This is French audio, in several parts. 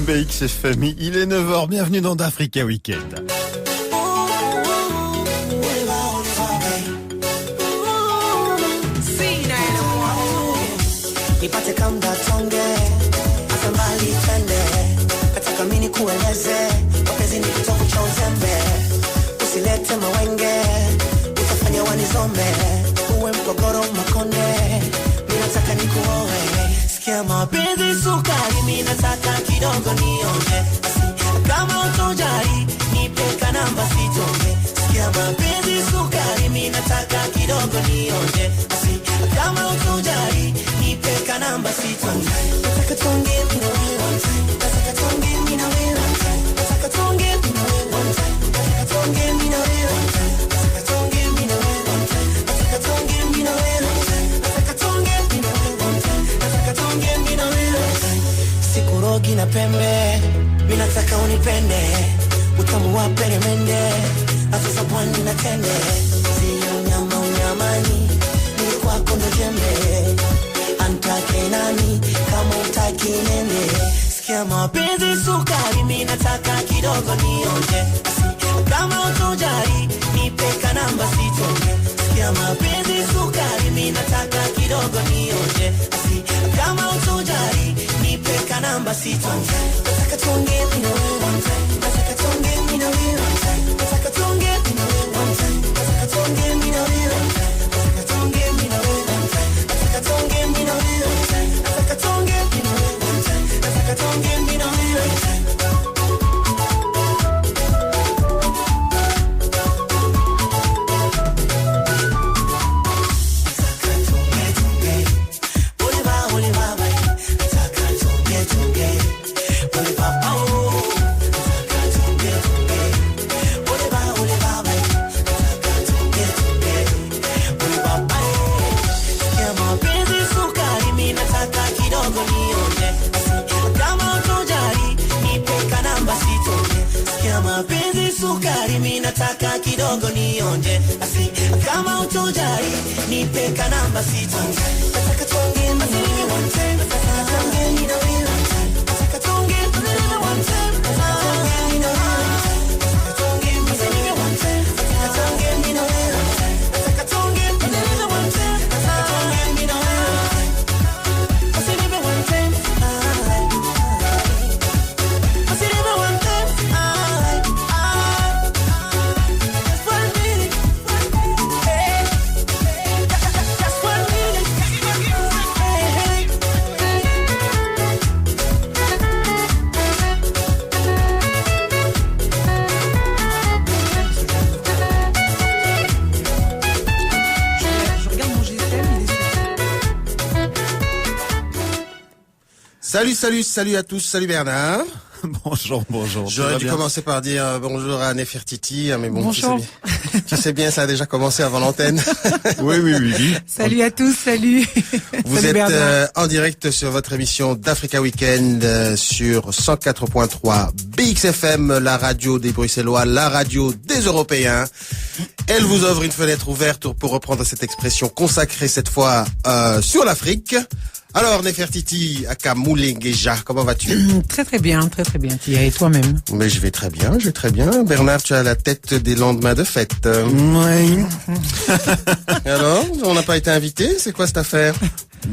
BXFM, il est 9h, bienvenue dans d'Africa Weekend. Nipate kamba tonge hata mbali twende, nataka mimi kueleze mapenzi ni kitovu cha uzembe, usilete mawenge utafanya wanizombe, uwe mgogoro makonde, mimi nataka nikuoe, sikia mapenzi sukari, mimi nataka kidogo nionje, kama utojali nipe namba sitonge, sikia mapenzi sukari, mimi nataka kidogo nionje, kama utojali nipe namba sitonge, nataka tonge mimi na wewe one time, nataka tonge mimi na wewe one time, nataka tonge mimi na wewe one time, nataka tonge mimi na wewe one time, nataka tonge mimi na wewe one time, nataka tonge mimi na wewe one time, nataka tonge mimi na wewe one time, nataka tonge mimi na wewe one time, sikurogi na pembe, mimi nataka unipende, utamu wa peremende, afisa pwani na tende, sio nyama unyamani, ni kwako ndo jembe, antake nani kama utaki nene, sikia mapenzi sukari, mimi nataka kidogo nionje, kama utojali nipe namba sitonge, sikia mapenzi sukari, mimi nataka kidogo nionje, kama utojali nipe namba sitonge, nataka tonge mimi na wewe one time, nataka tonge mimi na wewe one time, nataka tonge mimi na wewe one time, nataka tonge mimi na wewe one time, nataka tonge mimi na wewe one time, nataka tonge mimi na wewe one time, nataka tonge mimi na wewe one time, nataka tonge mimi na wewe one time. Sukari mimi nataka kidogo nionje, asi kama utojali nipe namba sitonge, nataka tonge mimi one time, nataka tonge mimi na wewe one time, nataka tonge mimi one time, nataka tonge mimi na wewe one time, nataka tonge mimi one time, nataka tonge mimi na wewe one time, nataka tonge mimi one time, nataka tonge mimi na wewe one time, asi nipe one time, asi nipe one time. Salut à tous, salut Bernard. Bonjour. J'aurais dû commencer par dire bonjour à Nefertiti, mais bon, bonjour. Tu sais bien, ça a déjà commencé avant l'antenne. Oui. Salut à tous, salut. Vous salut êtes en direct sur votre émission d'Africa Weekend sur 104.3 BXFM, la radio des Bruxellois, la radio des Européens. Elle vous offre une fenêtre ouverte pour reprendre cette expression consacrée cette fois sur l'Afrique. Alors, Nefertiti, aka Moulengeja, comment vas-tu? Très bien, Thierry, et toi-même? Mais je vais très bien. Bernard, tu as la tête des lendemains de fête. Oui. Alors, on n'a pas été invité, c'est quoi cette affaire?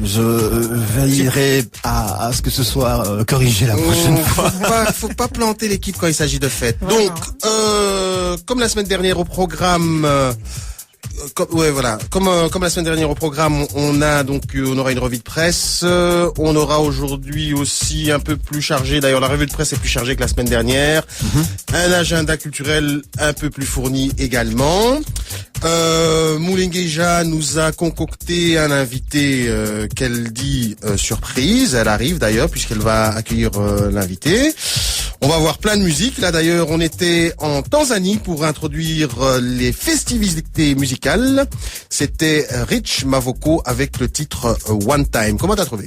Je veillerai à ce que ce soit corrigé la prochaine fois. Faut pas planter l'équipe quand il s'agit de fête. Voilà. Donc, comme la semaine dernière au programme... Comme la semaine dernière au programme, on aura une revue de presse. On aura aujourd'hui aussi un peu plus chargé. D'ailleurs, la revue de presse est plus chargée que la semaine dernière. Un agenda culturel un peu plus fourni également. Moulengeja nous a concocté un invité qu'elle dit surprise. Elle arrive d'ailleurs puisqu'elle va accueillir l'invité. On va voir plein de musique. Là d'ailleurs, on était en Tanzanie pour introduire les festivités musicales. C'était Rich Mavoko avec le titre One Time. Comment t'as trouvé?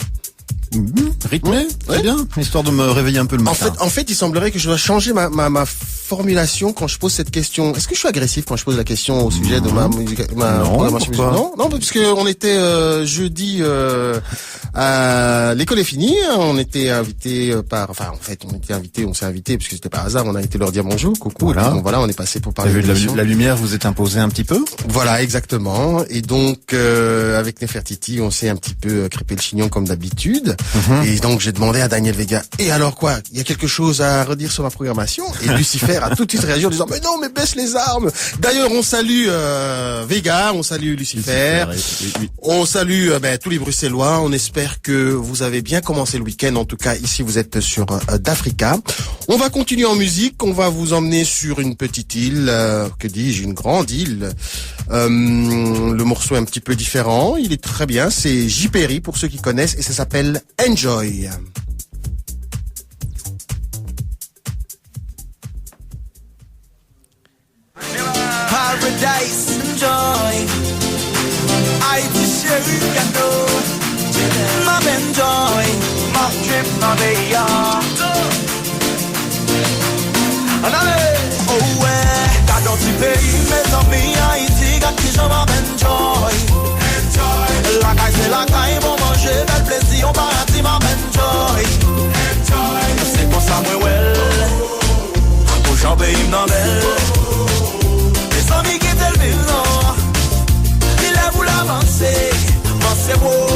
Rythmé, très bien, histoire de me réveiller un peu le matin. En fait, il semblerait que je dois changer ma formulation quand je pose cette question. Est-ce que je suis agressif quand je pose la question au sujet de ma programmation musicale? Non, parce que on était jeudi à l'école est finie. On était invité on s'est invité parce que c'était par hasard. On a été leur dire bonjour, coucou. Voilà. Et puis, voilà, on est passé pour parler de la lumière vous est imposée un petit peu. Voilà, exactement. Et donc avec Nefertiti, on s'est un petit peu crêpé le chignon comme d'habitude. Et donc j'ai demandé à Daniel Vega, et alors quoi, il y a quelque chose à redire sur ma programmation? Et Lucifer a tout de suite réagi en disant mais non, mais baisse les armes. D'ailleurs on salue Vega, on salue Lucifer. Oui. On salue tous les Bruxellois. On espère que vous avez bien commencé le week-end. En tout cas ici vous êtes sur d'Africa. On va continuer en musique. On va vous emmener sur une petite île, une grande île. Le morceau est un petit peu différent. Il est très bien. C'est J. Perry pour ceux qui connaissent et ça s'appelle Enjoy. Paradise, enjoy. I just share you can do. Mom, enjoy. Mom, trip, my baby. Oh, ouais. T'as dans du pays, mes amis, Haïti, gars qui j'en enjoy. Enjoy. La caille, c'est la caille, bon manger, bel plaisir, on paradis, mom, enjoy. Enjoy. C'est pour ça, moi, well. Pour j'en pays, non, belle. Les amis qui te le vivent, il est vous l'avancer, c'est beau.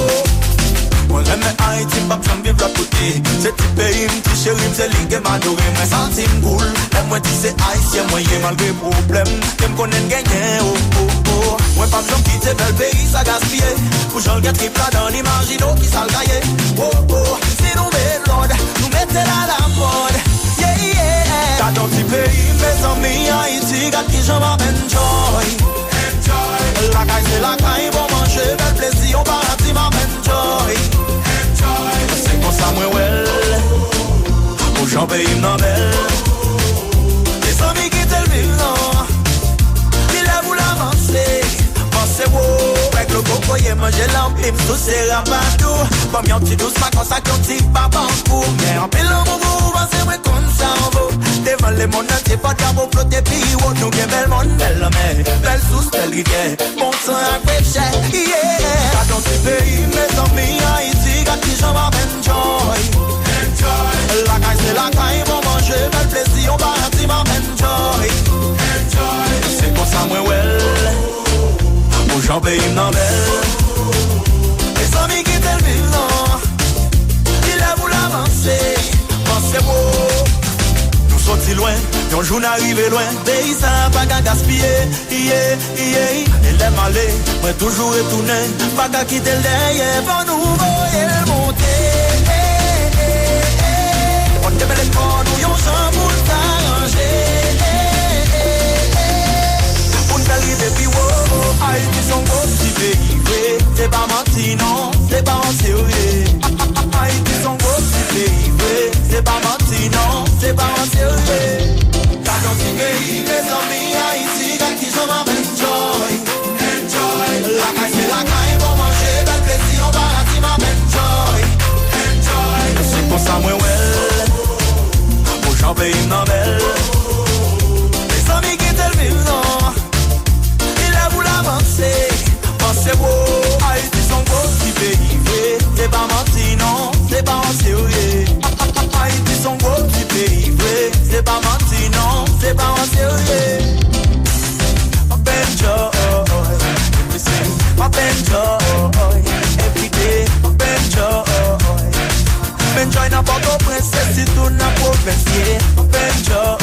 Moi j'aime Haïti, pas besoin de vivre la côté. C'est tout pays, m'ti chéri, c'est lui qui m'a adoré. Moi senti m'cool, et moi dis c'est haïtien, moi y'a malgré problème. Qui m'connait gagner, oh oh oh. Moi pas besoin de quitter bel pays, ça gaspille. Pour j'en le triple là dans l'imagino qui s'en gagne. Oh oh, si nous mettons l'ordre, nous mettons la mode. Yeah yeah. T'as dans petit pays, mes amis, Haïti, gars qui j'en enjoy. La caille c'est la caille, bon manger, bel plaisir, on paradis, m'a enjoy. C'est pour ça, moi, well. Pour j'en paye une belle. Les amis qui te le vivent, non. Il est vous l'avancer. Pensez beau. Avec le cocoyer, manger l'empime, tout c'est rapatou. Comme yon petit douce, ma consacre, yon petit papa en cours. Mais en pile, on vous, pensez moi comme ça, on vaut. Devant les mondes, c'est pas d'abord flotter, puis ou nous, bien belle monde, belle mère, belle sous, belle rivière. Bon sang, un peu cher, yeah. Dans ce pays, mes amis, Haïti, gars qui j'en enjoy. La caille, c'est la caille, bon manger, bel plaisir, on paradis, m'a enjoy. C'est pour ça, moi, well. Pour j'en paye une belle. Les amis qui te le vivent, non. Il est vous l'avancer, pensez beau. Nous sortis loin, yon jour n'arrive loin. Pays ça, pas qu'à gaspiller, yeah, yeah. Il aime aller, moi toujours retourner. Pas qu'à quitter le derrière, pour nous voyer monter. On te met les corps, nous yon champ pour s'arranger. Pour nous arriver, puis wow, Haïti son gros petit pays. C'est pas menti, non, c'est pas en sérieux. Haïti son gros petit pays. C'est pas menti, non, c'est pas en sérieux. T'as dans ce pays, mes amis, Haïti, gars qui j'en enjoy. La caille, c'est la caille, bon manger, bel plaisir, on paradis, m'a enjoy. C'est pour ça, moi, well. Pour j'en paye une belle. Les amis qui te le vivent, non. Il est vous l'avancer. Pensez beau, Haïti, son gros petit pays. C'est pas menti, non, c'est pas en sérieux. Haïti, son gros petit pays. C'est pas menti, non, c'est pas en sérieux. Enjoy, every day, enjoy. Enjoy na Port-au-Prince, si tout na province, enjoy.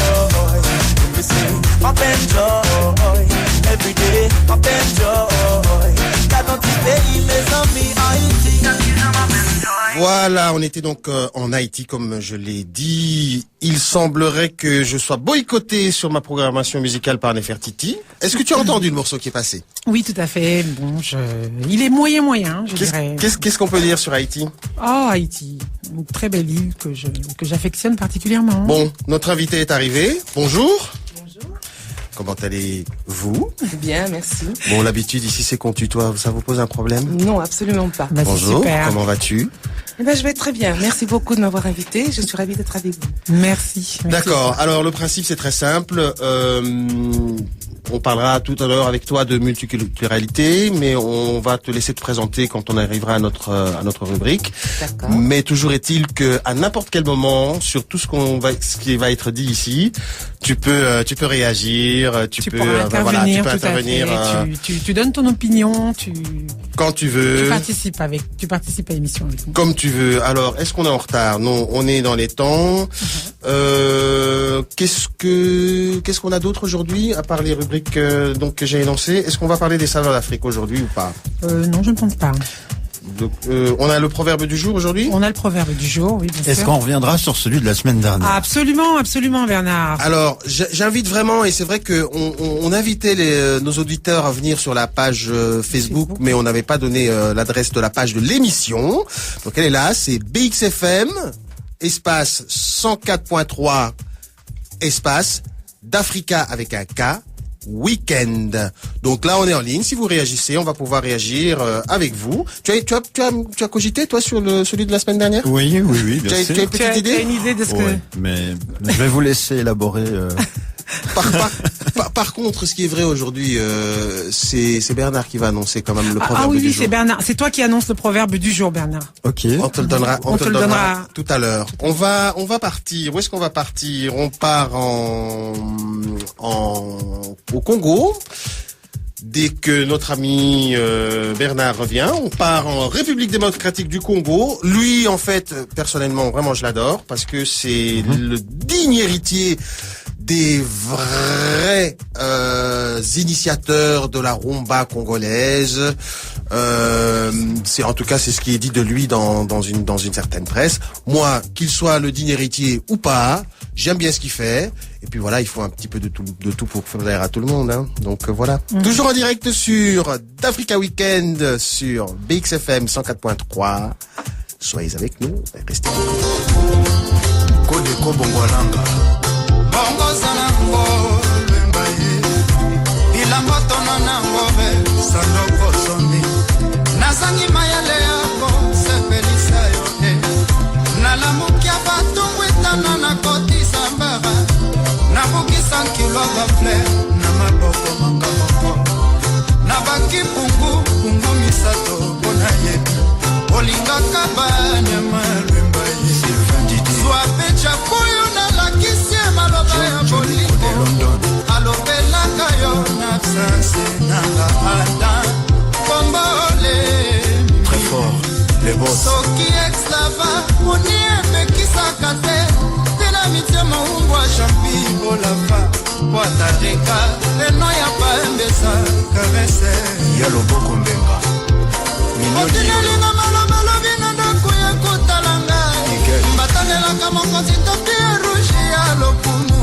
Enjoy, every day, enjoy. T'as dans petit pays, mes amis, Haïti. Voilà, on était donc en Haïti, comme je l'ai dit. Il semblerait que je sois boycotté sur ma programmation musicale par Nefertiti. Est-ce que tu as entendu le morceau qui est passé? Oui, tout à fait. Bon, il est moyen, je dirais. Qu'est-ce qu'on peut dire sur Haïti? Oh, Haïti, une très belle île que j'affectionne particulièrement. Bon, notre invité est arrivé. Bonjour. Bonjour. comment allez-vous? Bien, merci. Bon, l'habitude ici c'est qu'on tutoie, ça vous pose un problème? Non, absolument pas. Bah, c'est Bonjour, super. comment vas-tu? Eh ben, je vais très bien. Merci beaucoup de m'avoir invité. Je suis ravie d'être avec vous. Merci. D'accord, alors le principe c'est très simple. On parlera tout à l'heure avec toi de multiculturalité, mais on va te laisser te présenter quand on arrivera à notre rubrique. D'accord. Mais toujours est-il que à n'importe quel moment, sur tout ce qui va être dit ici, tu peux réagir, tu peux pourras intervenir, tu peux tout à intervenir fait. Tu donnes ton opinion, quand tu veux. tu participes à l'émission avec nous. Comme tu veux. Alors, est-ce qu'on est en retard? Non, on est dans les temps. Qu'est-ce qu'on a d'autre aujourd'hui, à part les rubriques donc que j'ai énoncées? Est-ce qu'on va parler des saveurs d'Afrique aujourd'hui ou pas? Non, je ne pense pas. Donc, on a le proverbe du jour aujourd'hui? On a le proverbe du jour, oui, bien sûr. Est-ce qu'on reviendra sur celui de la semaine dernière? Absolument, absolument, Bernard. Alors, j'invite vraiment, et c'est vrai que on invitait nos auditeurs à venir sur la page Facebook, mais on n'avait pas donné l'adresse de la page de l'émission. Donc elle est là, c'est BXFM, espace 104.3, espace d'Africa avec un K, Weekend. Donc là, on est en ligne. Si vous réagissez, on va pouvoir réagir avec vous. Tu as cogité, toi, sur celui de la semaine dernière? Oui, bien sûr. Tu as une petite idée? Tu as une idée de ce que... Ouais, mais je vais vous laisser élaborer. Par contre, ce qui est vrai aujourd'hui, c'est Bernard qui va annoncer quand même le proverbe du oui, jour. c'est Bernard. C'est toi qui annonce le proverbe du jour, Bernard. Ok. On te le donnera tout à l'heure. On va partir. Où est-ce qu'on va partir? On part au Congo. Dès que notre ami Bernard revient, on part en République démocratique du Congo. Lui, en fait, personnellement, vraiment, je l'adore parce que c'est le digne héritier des vrais initiateurs de la rumba congolaise. C'est ce qui est dit de lui dans une certaine presse. Moi, qu'il soit le digne héritier ou pas, j'aime bien ce qu'il fait. Et puis voilà, il faut un petit peu de tout pour faire plaisir à tout le monde. Hein. Donc voilà. Toujours en direct sur d'Africa Weekend sur BXFM 104.3. Soyez avec nous. Restez. Kodeko Bongolanga. Bongo Sanango, Bembaye. Ilango Tonanango, Sanoko Sondi. Nazangi Mayale Yako, Sepelisa Yote. Nalamukia Batungu Itana na Koti Sambara. Nabuki Sankilo Gafle, Namaboko Makamoko. Nabaki Pungu Misato, Bonaye. Olinga Kabanya Malwembaye. Swape Chapuyo na Lakisie Maloba ya Boliko. Alobela Kayo Nafsanse Nanga Ada. Kombole. Très fort, les boss. Soki Exlava, Monie Bekisakate. Tela mitie maungwa champi Olafa. Watareka, Leno ya Paembesa Karese. Yalo Boko Mbenga. Otinelinga malobelo bina ndaku ya kutalanga. Mbatanelaka mokonzi topi ya rushi ya lopumu.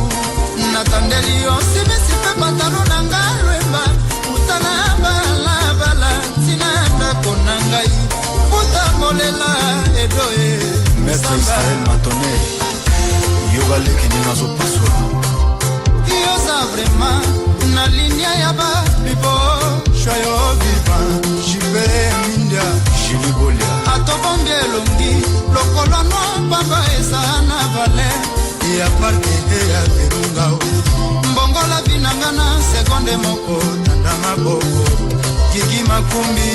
Natandeli yosi bisipe pantalo nanga lwemba. Utana bala tina ndako nangai. Utamolela edoe. Maître Israël Matoné. Yoga leki ninazo paswa. Yosa vrema na linia ya ba bibo. Shoyo viva, jipe mindia. Jilibolia. Atobombie longi, lokolo no baba esa na vale. Ya parke ya virunga. Mbongola vinangana sekonde moko tanda maboko. Kiki makumbi.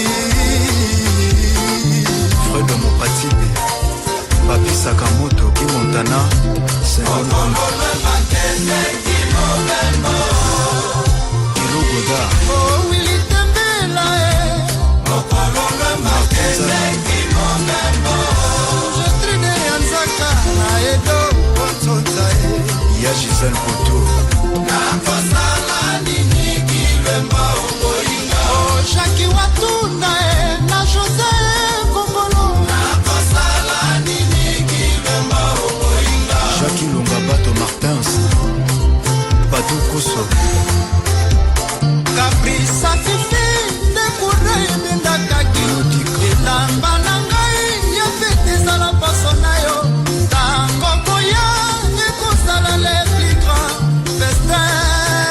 Fredo Mopatibe. Papi Sakamoto Ki Montana. Kilo Goda. Oh Willy Tembela Je trine Yanzaka na edo Otsonza Ya Gisèle Poto. Oh Jackie Watuna na José Kongolo Jackie Longa Bato Martins. Badou Koso. Capri Safifi Dekure Bindakaki Elamba nangai ya fete sala pasonayo Tango koya Ekosala les plus grands festins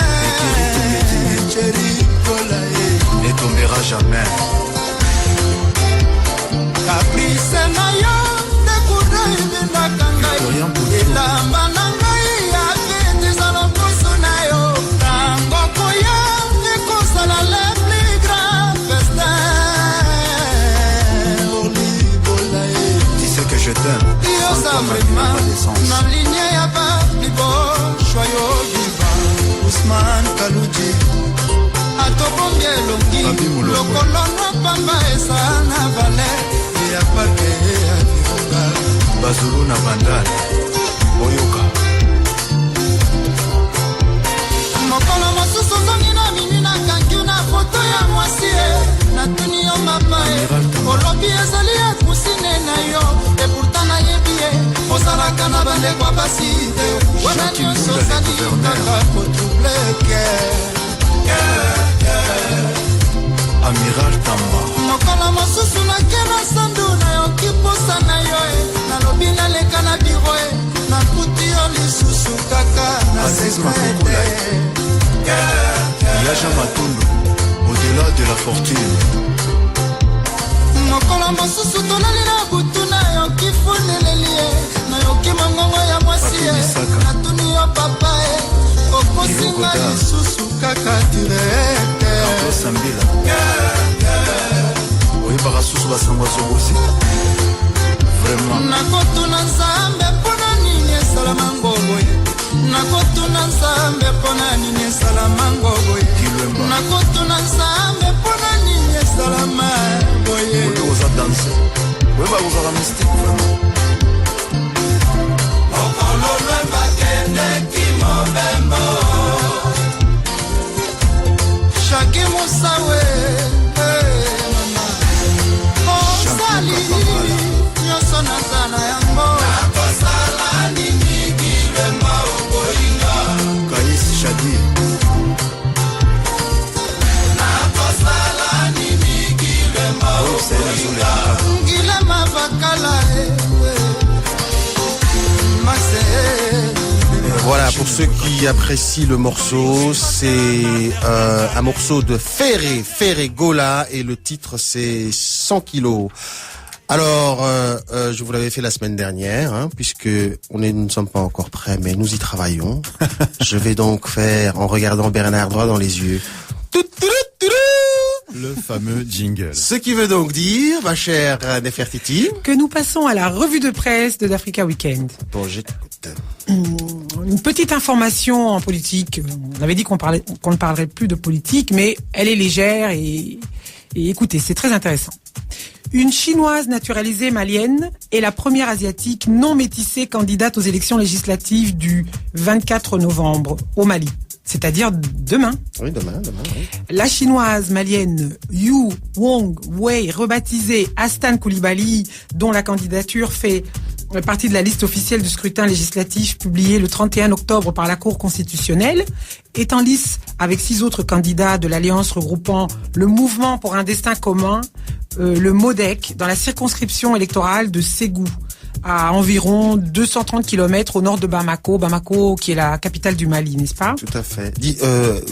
pamba eza na vale ya parke ya Virunga Bazulu na bandale Oyoka mokolo mosusu zongi na mimi na kanki na foto ya mwasi na tuni yo mapa olobi ezali ya kusine na yo e pourtant nayebi ye ozalaka na bandeko ya basi te wana nyonso ozali kaka kotubleke Amiral Tamba mokolo mosusu nake na sandu nayoki posa na yo nalobi naleka na biro nakuti yo lisusu kaka na sekrete Yaja Matundu au-delà de la fortune mokolo mosusu tonali na butu nayoki funeleli nayoki mongongo ya mwasi natuni yo papa okosinga lisusu kaka direte Sambila oyebaka susu basangwa zobosi vraiment nakotuna nzambe mpona nini esalama ngoboye nakotuna nzambe mpona nini esalama ngoboye nakotuna nzambe mpona nini esalama boye oza danse oyeba kozala mystique vraiment okolo lwembakendeki mobembo Shaki Musawe Osali Nyoso nazana yango Nakosala nini kilema ukoinga Kais Shadi Nakosala nini kilema ukoinga Kilema bakala Voilà, pour ceux qui apprécient le morceau, c'est un morceau de Ferré Gola et le titre c'est 100 kilos. Alors, je vous l'avais fait la semaine dernière, hein, puisque nous ne sommes pas encore prêts, mais nous y travaillons. Je vais donc faire, en regardant Bernard droit dans les yeux, le fameux jingle. Ce qui veut donc dire, ma chère Nefertiti, que nous passons à la revue de presse de d'Africa Weekend. Bon, j'écoute. Une petite information en politique. On avait dit qu'on ne parlerait plus de politique, mais elle est légère et écoutez, c'est très intéressant. Une Chinoise naturalisée malienne est la première asiatique non métissée candidate aux élections législatives du 24 novembre au Mali. C'est-à-dire demain. Oui, demain, oui. La chinoise malienne Yu Wong Wei, rebaptisée Astan Coulibaly, dont la candidature fait partie de la liste officielle du scrutin législatif publié le 31 octobre par la Cour constitutionnelle, est en lice avec 6 autres candidats de l'alliance regroupant le Mouvement pour un destin commun, le MODEC, dans la circonscription électorale de Ségou, à environ 230 km au nord de Bamako qui est la capitale du Mali, n'est-ce pas? Tout à fait. Dis,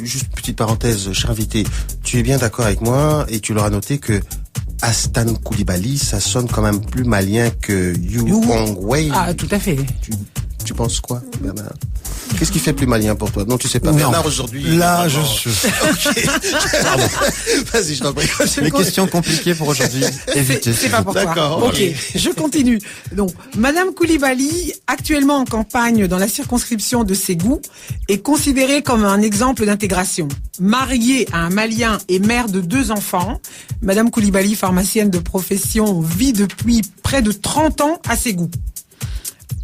juste petite parenthèse, cher invité, tu es bien d'accord avec moi et tu l'auras noté que Astan Coulibaly, ça sonne quand même plus malien que Yu Wong Wei. Ah, tout à fait. Tu penses quoi, Bernard? Qu'est-ce qui fait plus malien pour toi? Non, tu sais pas. Bernard, aujourd'hui. Là, vraiment... Ok. Pardon. Vas-y, je t'en prie. Les questions compliquées pour aujourd'hui. Évitez. C'est pas pour toi. D'accord. Ok, je continue. Donc, Madame Coulibaly, actuellement en campagne dans la circonscription de Ségou, est considérée comme un exemple d'intégration. Mariée à un Malien et mère de 2 enfants, Madame Coulibaly, pharmacienne de profession, vit depuis près de 30 ans à Ségou.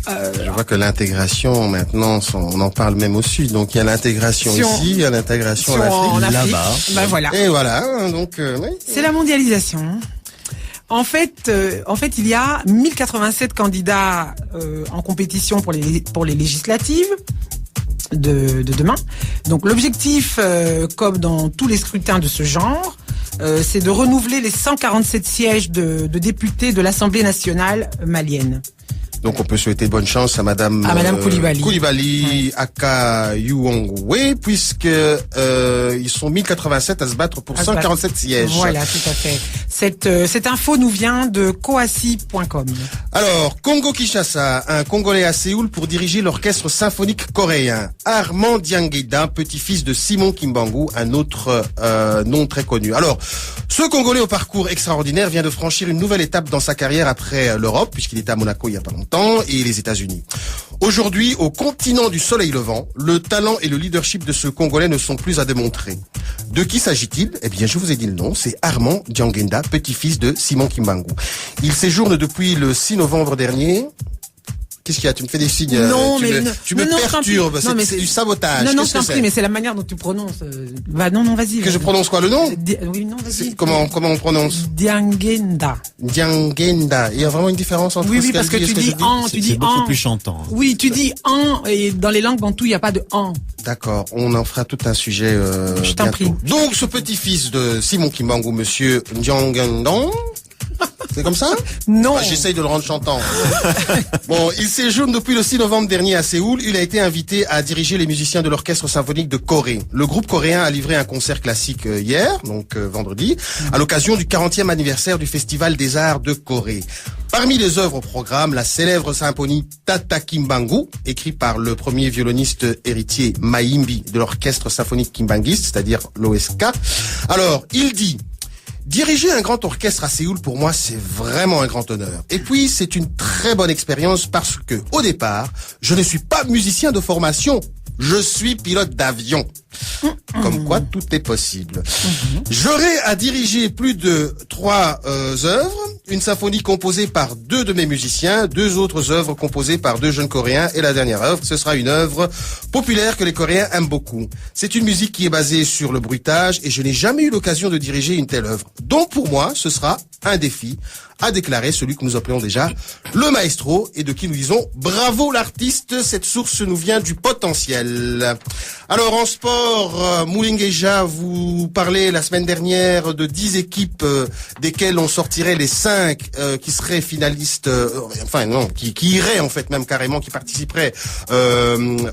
Je vois que l'intégration, maintenant, on en parle même au sud. Donc, il y a l'intégration ici, il y a l'intégration en Afrique. Là-bas. Ben voilà. Et voilà, donc... oui. C'est la mondialisation. En fait, il y a 1087 candidats en compétition pour les législatives de demain. Donc, l'objectif, comme dans tous les scrutins de ce genre, c'est de renouveler les 147 sièges de députés de l'Assemblée nationale malienne. Donc on peut souhaiter bonne chance à Madame Coulibaly. Coulibaly, aka Yu Wong Wei, puisque ils sont 1087 à se battre pour 147 sièges. Voilà, tout à fait. Cette info nous vient de koasi.com. Alors, Congo-Kinshasa, un Congolais à Séoul pour diriger l'orchestre symphonique coréen. Armand Diangueda, petit-fils de Simon Kimbangu, un autre nom très connu. Alors, ce Congolais au parcours extraordinaire vient de franchir une nouvelle étape dans sa carrière après l'Europe, puisqu'il était à Monaco il y a pas longtemps. Pakistan et les États-Unis. Aujourd'hui, au continent du soleil levant, le talent et le leadership de ce Congolais ne sont plus à démontrer. De qui s'agit-il? Eh bien, je vous ai dit le nom, c'est Armand Diangenda, petit-fils de Simon Kimbangu. Il séjourne depuis le 6 novembre dernier. Qu'est-ce qu'il y a? Tu me fais des signes. Non, tu me perturbes. C'est du sabotage. Non, je t'en prie, mais c'est la manière dont tu prononces. Non, vas-y. Que je prononce quoi, le nom? Oui, non, vas-y. Comment on prononce? Diangenda. Diangenda. Il y a vraiment une différence entre oui, parce que tu dis en, tu dis C'est beaucoup en. plus chantant. Oui, tu dis en, et dans les langues bantoues, il n'y a pas de en. D'accord, on en fera tout un sujet. Je t'en prie. Donc, ce petit-fils de Simon Kimbangu, monsieur Ndiangendon. C'est comme ça? Non. J'essaye de le rendre chantant. Bon, il séjourne depuis le 6 novembre dernier à Séoul. Il a été invité à diriger les musiciens de l'orchestre symphonique de Corée. Le groupe coréen a livré un concert classique hier, donc vendredi, à l'occasion du 40e anniversaire du Festival des Arts de Corée. Parmi les œuvres au programme, la célèbre symphonie Tata Kimbangu, écrite par le premier violoniste héritier Mayimbi de l'orchestre symphonique kimbanguiste, c'est-à-dire l'OSK. Alors, il dit: diriger un grand orchestre à Séoul, pour moi, c'est vraiment un grand honneur. Et puis, c'est une très bonne expérience parce que, au départ, je ne suis pas musicien de formation. Je suis pilote d'avion. Comme quoi, tout est possible. J'aurai à diriger plus de 3 œuvres. Une symphonie composée par 2 de mes musiciens, 2 autres œuvres composées par 2 jeunes Coréens, et la dernière œuvre, ce sera une œuvre populaire que les Coréens aiment beaucoup. C'est une musique qui est basée sur le bruitage, et je n'ai jamais eu l'occasion de diriger une telle œuvre. Donc pour moi, ce sera un défi, a déclaré celui que nous appelons déjà le maestro, et de qui nous disons bravo l'artiste, cette source nous vient du potentiel. Alors en sport, Moulingeja, vous parlez la semaine dernière de 10 équipes desquelles on sortirait les 5 qui seraient finalistes, qui iraient en fait même carrément, qui participeraient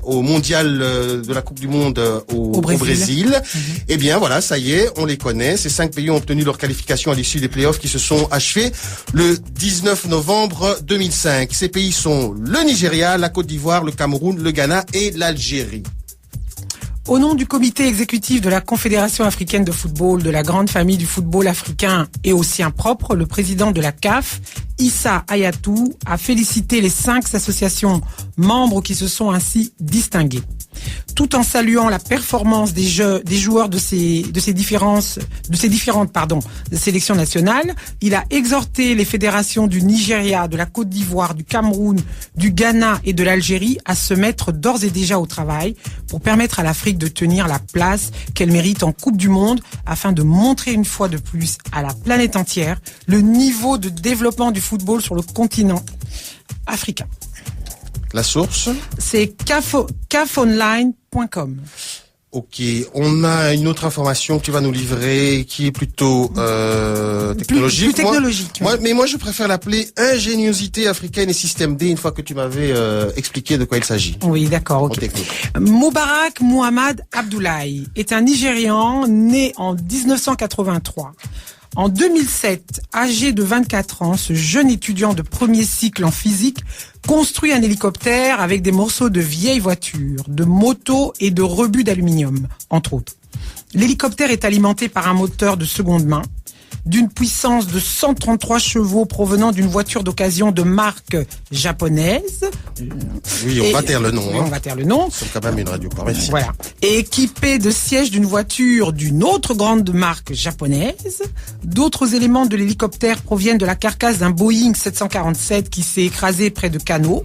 au mondial de la Coupe du Monde au Brésil. Eh bien voilà, ça y est, on les connaît. Ces 5 pays ont obtenu leur qualification à l'issue des playoffs qui se sont achevés le 19 novembre 2005. Ces pays sont le Nigeria, la Côte d'Ivoire, le Cameroun, le Ghana et l'Algérie. Au nom du comité exécutif de la Confédération africaine de football, de la grande famille du football africain et au sien propre, le président de la CAF, Issa Hayatou, a félicité les 5 associations membres qui se sont ainsi distinguées. Tout en saluant la performance des joueurs de ces différentes sélections nationales, il a exhorté les fédérations du Nigeria, de la Côte d'Ivoire, du Cameroun, du Ghana et de l'Algérie à se mettre d'ores et déjà au travail pour permettre à l'Afrique de tenir la place qu'elle mérite en Coupe du Monde afin de montrer une fois de plus à la planète entière le niveau de développement du football sur le continent africain. La source? C'est cafonline.com. Ok, on a une autre information que tu vas nous livrer qui est plutôt technologique. Plus technologique. Mais moi, je préfère l'appeler ingéniosité africaine et système D une fois que tu m'avais expliqué de quoi il s'agit. Oui, d'accord. Okay. Moubarak Mohamed Abdoulaye est un Nigérian né en 1983. En 2007, âgé de 24 ans, ce jeune étudiant de premier cycle en physique construit un hélicoptère avec des morceaux de vieilles voitures, de motos et de rebuts d'aluminium, entre autres. L'hélicoptère est alimenté par un moteur de seconde main, d'une puissance de 133 chevaux provenant d'une voiture d'occasion de marque japonaise. Oui, on va taire le nom. Oui, on va taire le nom. C'est quand même une radio commerciale. Voilà. Et équipé de sièges d'une voiture d'une autre grande marque japonaise. D'autres éléments de l'hélicoptère proviennent de la carcasse d'un Boeing 747 qui s'est écrasé près de Kano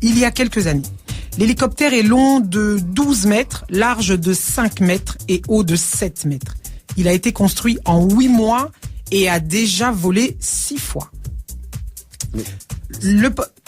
il y a quelques années. L'hélicoptère est long de 12 mètres, large de 5 mètres et haut de 7 mètres. Il a été construit en 8 mois et a déjà volé 6 fois.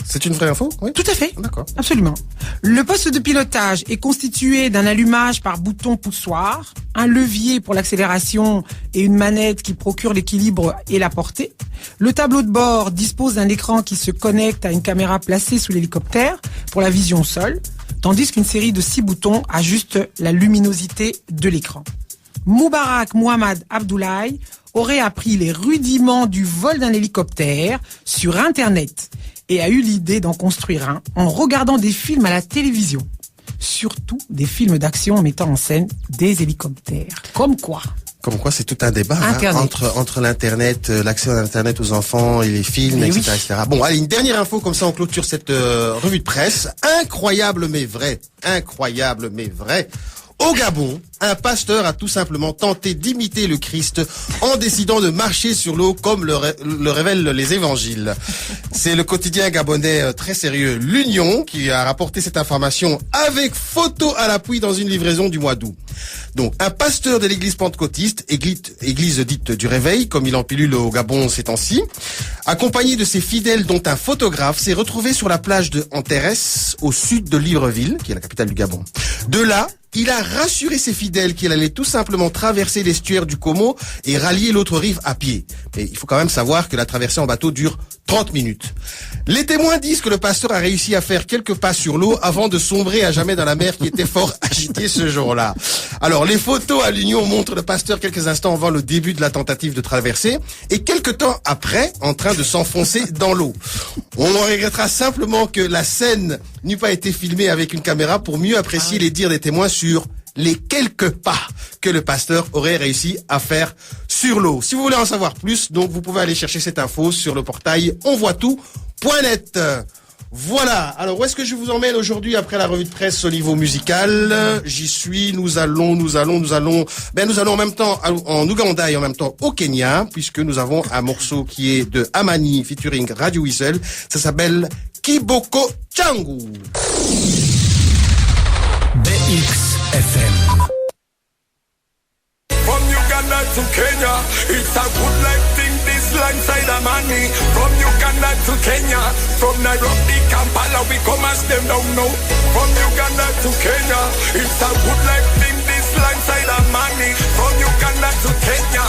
C'est une vraie info? Oui. Tout à fait. D'accord. Absolument. Le poste de pilotage est constitué d'un allumage par bouton poussoir, un levier pour l'accélération et une manette qui procure l'équilibre et la portée. Le tableau de bord dispose d'un écran qui se connecte à une caméra placée sous l'hélicoptère pour la vision au sol, tandis qu'une série de 6 boutons ajuste la luminosité de l'écran. Moubarak Mohamed Abdoulaye aurait appris les rudiments du vol d'un hélicoptère sur Internet et a eu l'idée d'en construire un en regardant des films à la télévision. Surtout des films d'action mettant en scène des hélicoptères. Comme quoi. Comme quoi, c'est tout un débat entre l'internet, l'accès à l'internet aux enfants et les films, etc., etc. Bon, allez, une dernière info comme ça, on clôture cette revue de presse. Incroyable mais vrai. Au Gabon, un pasteur a tout simplement tenté d'imiter le Christ en décidant de marcher sur l'eau comme le révèlent les évangiles. C'est le quotidien gabonais très sérieux L'Union qui a rapporté cette information avec photo à l'appui dans une livraison du mois d'août. Donc, un pasteur de l'église pentecôtiste, église dite du réveil, comme il en pilule au Gabon ces temps-ci, accompagné de ses fidèles dont un photographe, s'est retrouvé sur la plage de Anterres, au sud de Libreville, qui est la capitale du Gabon. De là, il a rassuré ses fidèles qu'il allait tout simplement traverser l'estuaire du Como et rallier l'autre rive à pied. Mais il faut quand même savoir que la traversée en bateau dure 30 minutes. Les témoins disent que le pasteur a réussi à faire quelques pas sur l'eau avant de sombrer à jamais dans la mer qui était fort agitée ce jour-là. Alors, les photos à l'Union montrent le pasteur quelques instants avant le début de la tentative de traversée et quelques temps après en train de s'enfoncer dans l'eau. On regrettera simplement que la scène n'eût pas été filmée avec une caméra pour mieux apprécier les dires des témoins sur les quelques pas que le pasteur aurait réussi à faire sur l'eau. Si vous voulez en savoir plus, donc vous pouvez aller chercher cette info sur le portail onvoitout.net. Voilà. Alors, où est-ce que je vous emmène aujourd'hui après la revue de presse au niveau musical? J'y suis. Nous allons en même temps en Ouganda et en même temps au Kenya, puisque nous avons un morceau qui est de Amani featuring Radio Whistle. Ça s'appelle Kiboko Changu. BXFM. From Uganda to Kenya, it's a good life thing, this landside of money. From Uganda to Kenya, from Nairobi, Kampala, we come as them don't know. From Uganda to Kenya, it's a good life thing, this landside of money. From Uganda to Kenya.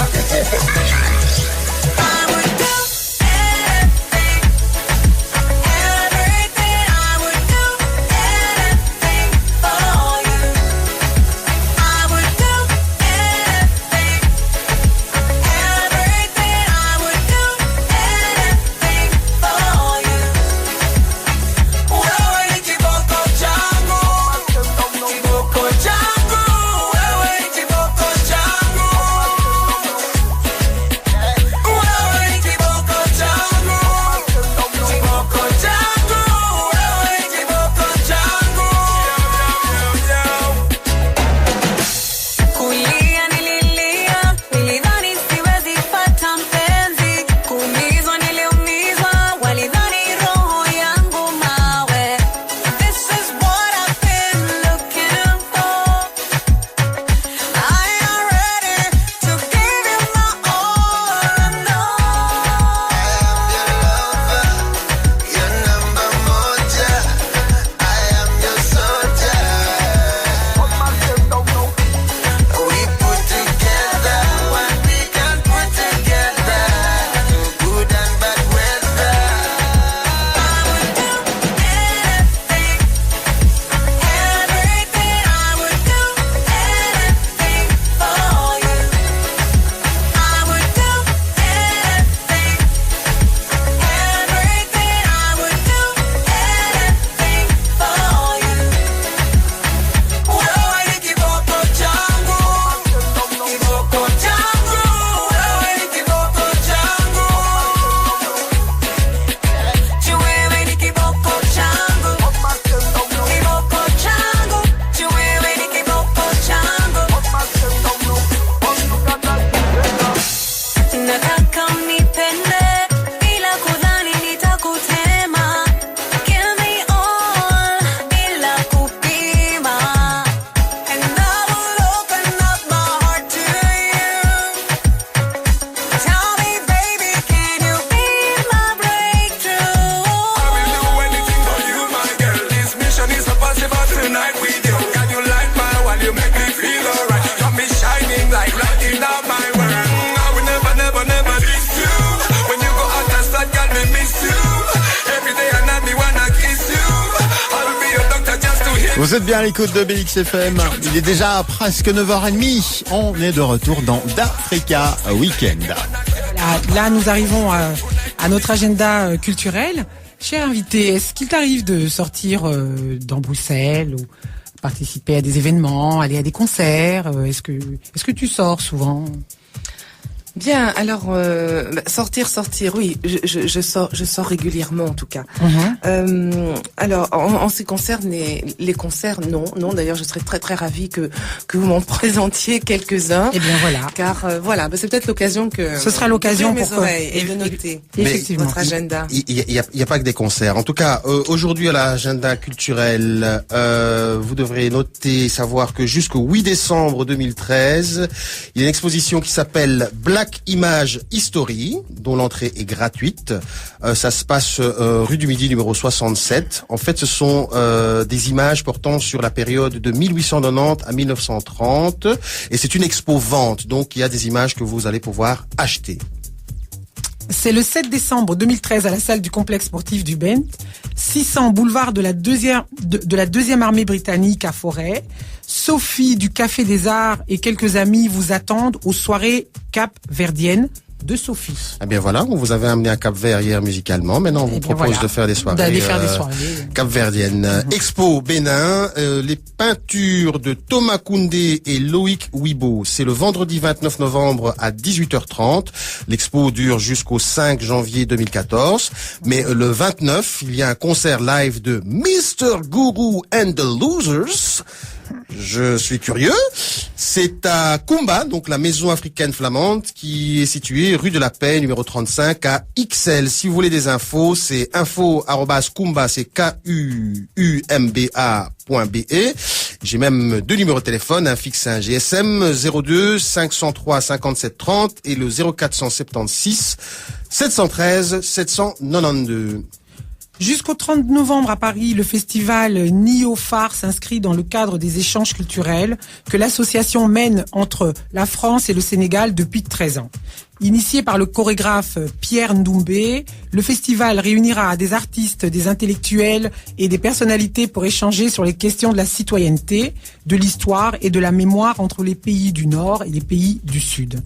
Vous êtes bien à l'écoute de BXFM. Il est déjà presque 9h30. On est de retour dans d'Africa Weekend. Là, nous arrivons à notre agenda culturel. Cher invité, est-ce qu'il t'arrive de sortir dans Bruxelles ou participer à des événements, aller à des concerts. Est-ce que tu sors souvent? Bien, alors sortir, oui, je sors régulièrement en tout cas. Alors en ce qui concerne les concerts, non. D'ailleurs, je serais très très ravie que vous m'en présentiez quelques-uns. Eh bien voilà. Car voilà, c'est peut-être l'occasion que ce sera l'occasion pour mes oreilles et de noter effectivement votre agenda. Il y a pas que des concerts. En tout cas, aujourd'hui à l'agenda culturel, vous devrez noter, savoir que jusqu'au 8 décembre 2013, il y a une exposition qui s'appelle Black Image History, dont l'entrée est gratuite. Ça se passe rue du Midi numéro 67. En fait, ce sont des images portant sur la période de 1890 à 1930. Et c'est une expo vente, donc il y a des images que vous allez pouvoir acheter. C'est le 7 décembre 2013 à la salle du complexe sportif du Bent, 600 boulevard de la deuxième armée britannique à Forêt. Sophie du Café des Arts et quelques amis vous attendent aux soirées Cap-Verdiennes de Sophie. Eh bien voilà, on vous avait amené à Cap-Vert hier musicalement. Maintenant, on vous propose de faire des soirées. D'aller faire des soirées. Cap-Verdiennes. Expo Bénin, les peintures de Thomas Koundé et Loïc Wibo. C'est le vendredi 29 novembre à 18h30. L'expo dure jusqu'au 5 janvier 2014. Mais le 29, il y a un concert live de Mr. Guru and the Losers. Je suis curieux. C'est à Kumba, donc la maison africaine flamande, qui est située rue de la Paix, numéro 35, à XL. Si vous voulez des infos, c'est info@kumba, c'est KUUMBA.be. J'ai même 2 numéros de téléphone, un fixe et un GSM, 02 503 57 30 et le 0476 713 792. Jusqu'au 30 novembre à Paris, le festival Niofar s'inscrit dans le cadre des échanges culturels que l'association mène entre la France et le Sénégal depuis 13 ans. Initié par le chorégraphe Pierre Ndoumbé, le festival réunira des artistes, des intellectuels et des personnalités pour échanger sur les questions de la citoyenneté, de l'histoire et de la mémoire entre les pays du Nord et les pays du Sud.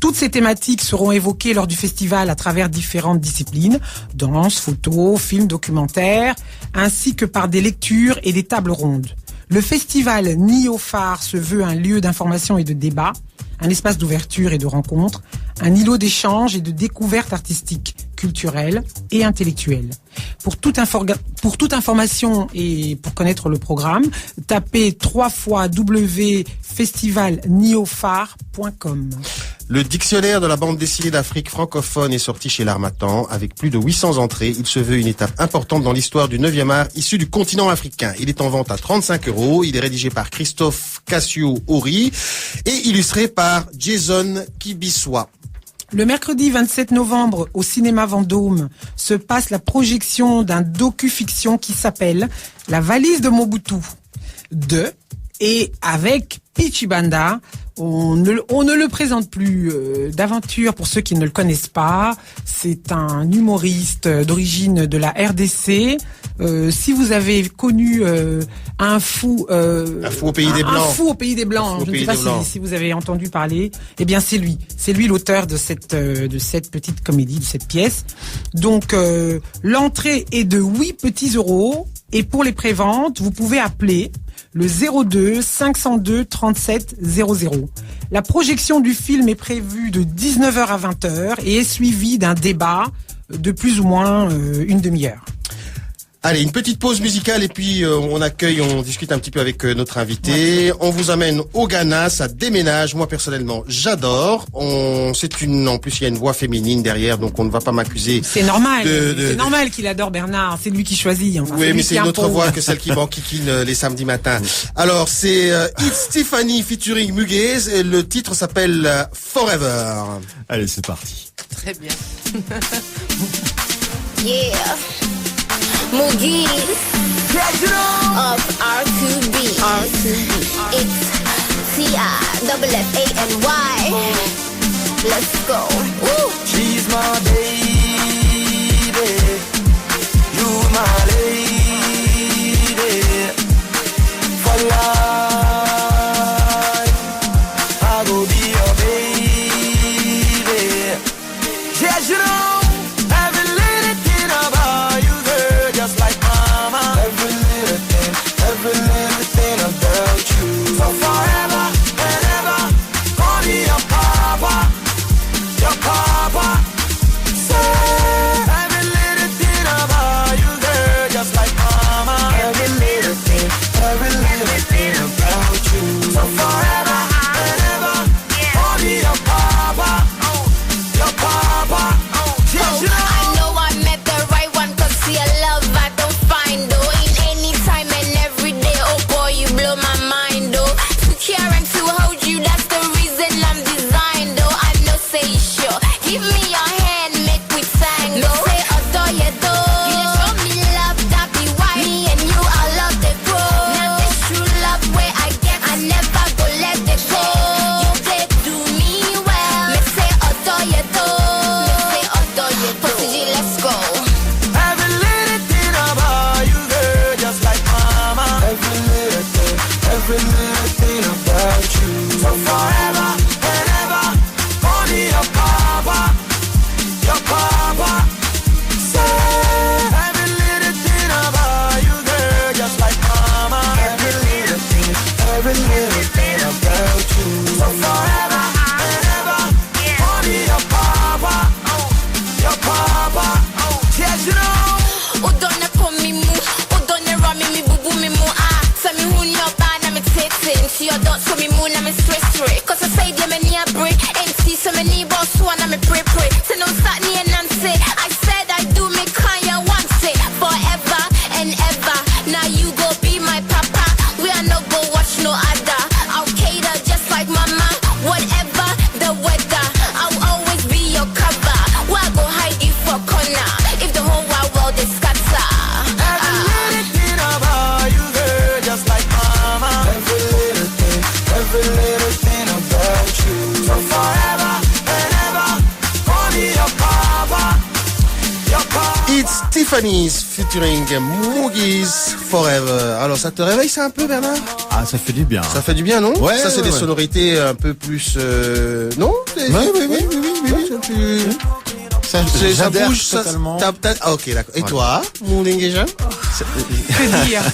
Toutes ces thématiques seront évoquées lors du festival à travers différentes disciplines, danse, photo, films, documentaires, ainsi que par des lectures et des tables rondes. Le festival Niofar se veut un lieu d'information et de débat, un espace d'ouverture et de rencontre, un îlot d'échange et de découverte artistique, culturelle et intellectuelle. Pour toute information et pour connaître le programme, tapez 3 fois www.festivalniofar.com. Le dictionnaire de la bande dessinée d'Afrique francophone est sorti chez l'Harmattan. Avec plus de 800 entrées, il se veut une étape importante dans l'histoire du 9e art issu du continent africain. Il est en vente à 35 €. Il est rédigé par Christophe Cassio-Hori et illustré par Jason Kibiswa. Le mercredi 27 novembre, au cinéma Vendôme, se passe la projection d'un docu-fiction qui s'appelle La valise de Mobutu. Et avec Pichi Banda, on ne le présente plus, d'aventure pour ceux qui ne le connaissent pas. C'est un humoriste d'origine de la RDC. Si vous avez connu un fou au pays des Blancs. Un fou au pays des Blancs, je ne sais pas si vous avez entendu parler, eh bien c'est lui l'auteur de cette petite comédie, de cette pièce. Donc l'entrée est de 8 petits euros et pour les préventes, vous pouvez appeler le 02 502 37 00. La projection du film est prévue de 19h à 20h et est suivie d'un débat de plus ou moins une demi-heure. Allez, une petite pause musicale et puis on discute un petit peu avec notre invité. Ouais. On vous amène au Ghana, ça déménage. Moi personnellement, j'adore. En plus il y a une voix féminine derrière, donc on ne va pas m'accuser. C'est normal. C'est normal qu'il adore Bernard. C'est lui qui choisit. Enfin, oui, mais c'est une autre voix que celle qui banquiquine les samedis matins. Alors c'est It's Tiffany featuring Muguez et le titre s'appelle Forever. Allez, c'est parti. Très bien. Yeah. Moogies of R2B. It's TIFFANY. Let's go. Woo. She's my baby. You my lady. For life, I go be your baby. Yes, you know. Every every little thing about you. So forever and ever, only your papa, your papa. Yes, you know. Udone po mi mu, udone ra mi bubu mi mu. So me hun your bad na me tete. See your dot so me mu na me stress. Cause I say them any a break. Ain't see so many boss one na me pray. So no sat ni and Nancy. I said I do me Kanye once it forever and ever. Now you go be my papa. We are not go watch no other. I'll cater just like mama. Whatever the weather, I'll always be your cover. Why go hide you for corner? If the whole wide world is scatter. Every little thing about you, girl, just like mama. Every little thing about you. So forever and ever, only your papa, your papa. It's Tiffany's featuring Moogie's Forever. Alors ça te réveille ça un peu, Bernard? Ah, ça fait du bien. Ça fait du bien, non? Ouais. Ça c'est des sonorités un peu plus non? Oui. Ça, Ça j'adhère bouge, ça. totalement. Ah, ok, d'accord. Et toi, mon Linguéja?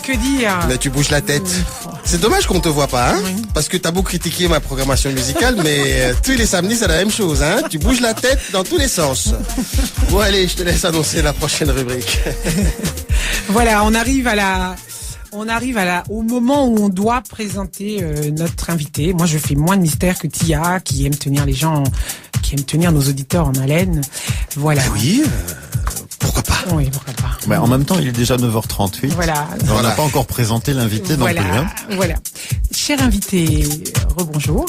Que dire Mais tu bouges la tête. C'est dommage qu'on te voit pas, hein? Parce que t'as beau critiquer ma programmation musicale, mais tous les samedis c'est la même chose, hein? Tu bouges la tête dans tous les sens. Bon allez, je te laisse annoncer la prochaine rubrique. Voilà, on arrive au moment où on doit présenter notre invité. Moi, je fais moins de mystère que Tia, qui aime tenir nos auditeurs en haleine. Voilà. Oui, pourquoi pas? Oui, pourquoi pas. Ouais, en même temps, il est déjà 9h38. Voilà. On n'a pas encore présenté l'invité non plus. Hein. Voilà. Cher invité, rebonjour.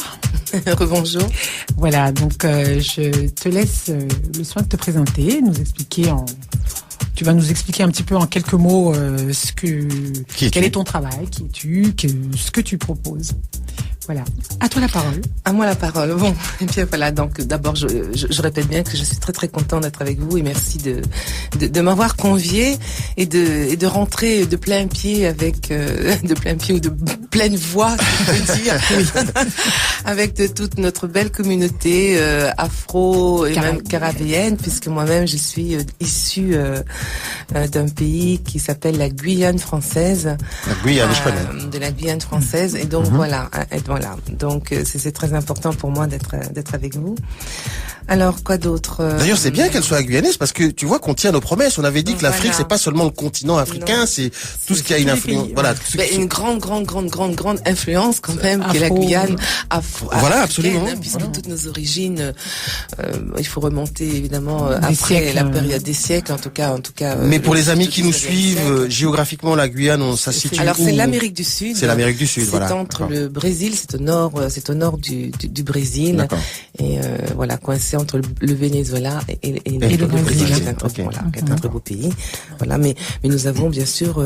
Rebonjour. Voilà, donc je te laisse le soin de te présenter, tu vas nous expliquer un petit peu en quelques mots quel est ton travail, qui es-tu, ce que tu proposes. Voilà. À toi la parole. À moi la parole. Bon, et bien voilà. Donc d'abord, je répète bien que je suis très très contente d'être avec vous et merci de m'avoir convié et de rentrer de plein pied de plein pied ou de pleine voix, si je peux dire, avec de toute notre belle communauté afro et même caribéenne, puisque moi-même je suis issue d'un pays qui s'appelle la Guyane française. La Guyane, je connais. De la Guyane française et donc voilà. Donc c'est très important pour moi d'être avec vous. Alors quoi d'autre D'ailleurs, c'est bien qu'elle soit guyanaise parce que tu vois qu'on tient nos promesses. On avait dit que l'Afrique c'est pas seulement le continent africain, c'est tout ce qui a une influence. Voilà, une grande influence quand même qui est la Guyane voilà, absolument. Puisque toutes nos origines, il faut remonter évidemment après la période des siècles, en tout cas. Mais pour les amis qui nous suivent, géographiquement, la Guyane, ça se situe où? Alors c'est l'Amérique du Sud. C'est l'Amérique du Sud, voilà. C'est entre le Brésil, c'est au nord du Brésil. D'accord. Et voilà, coincé entre le Venezuela et le Brésil, qui est un très beau pays. Voilà, mais nous avons bien sûr,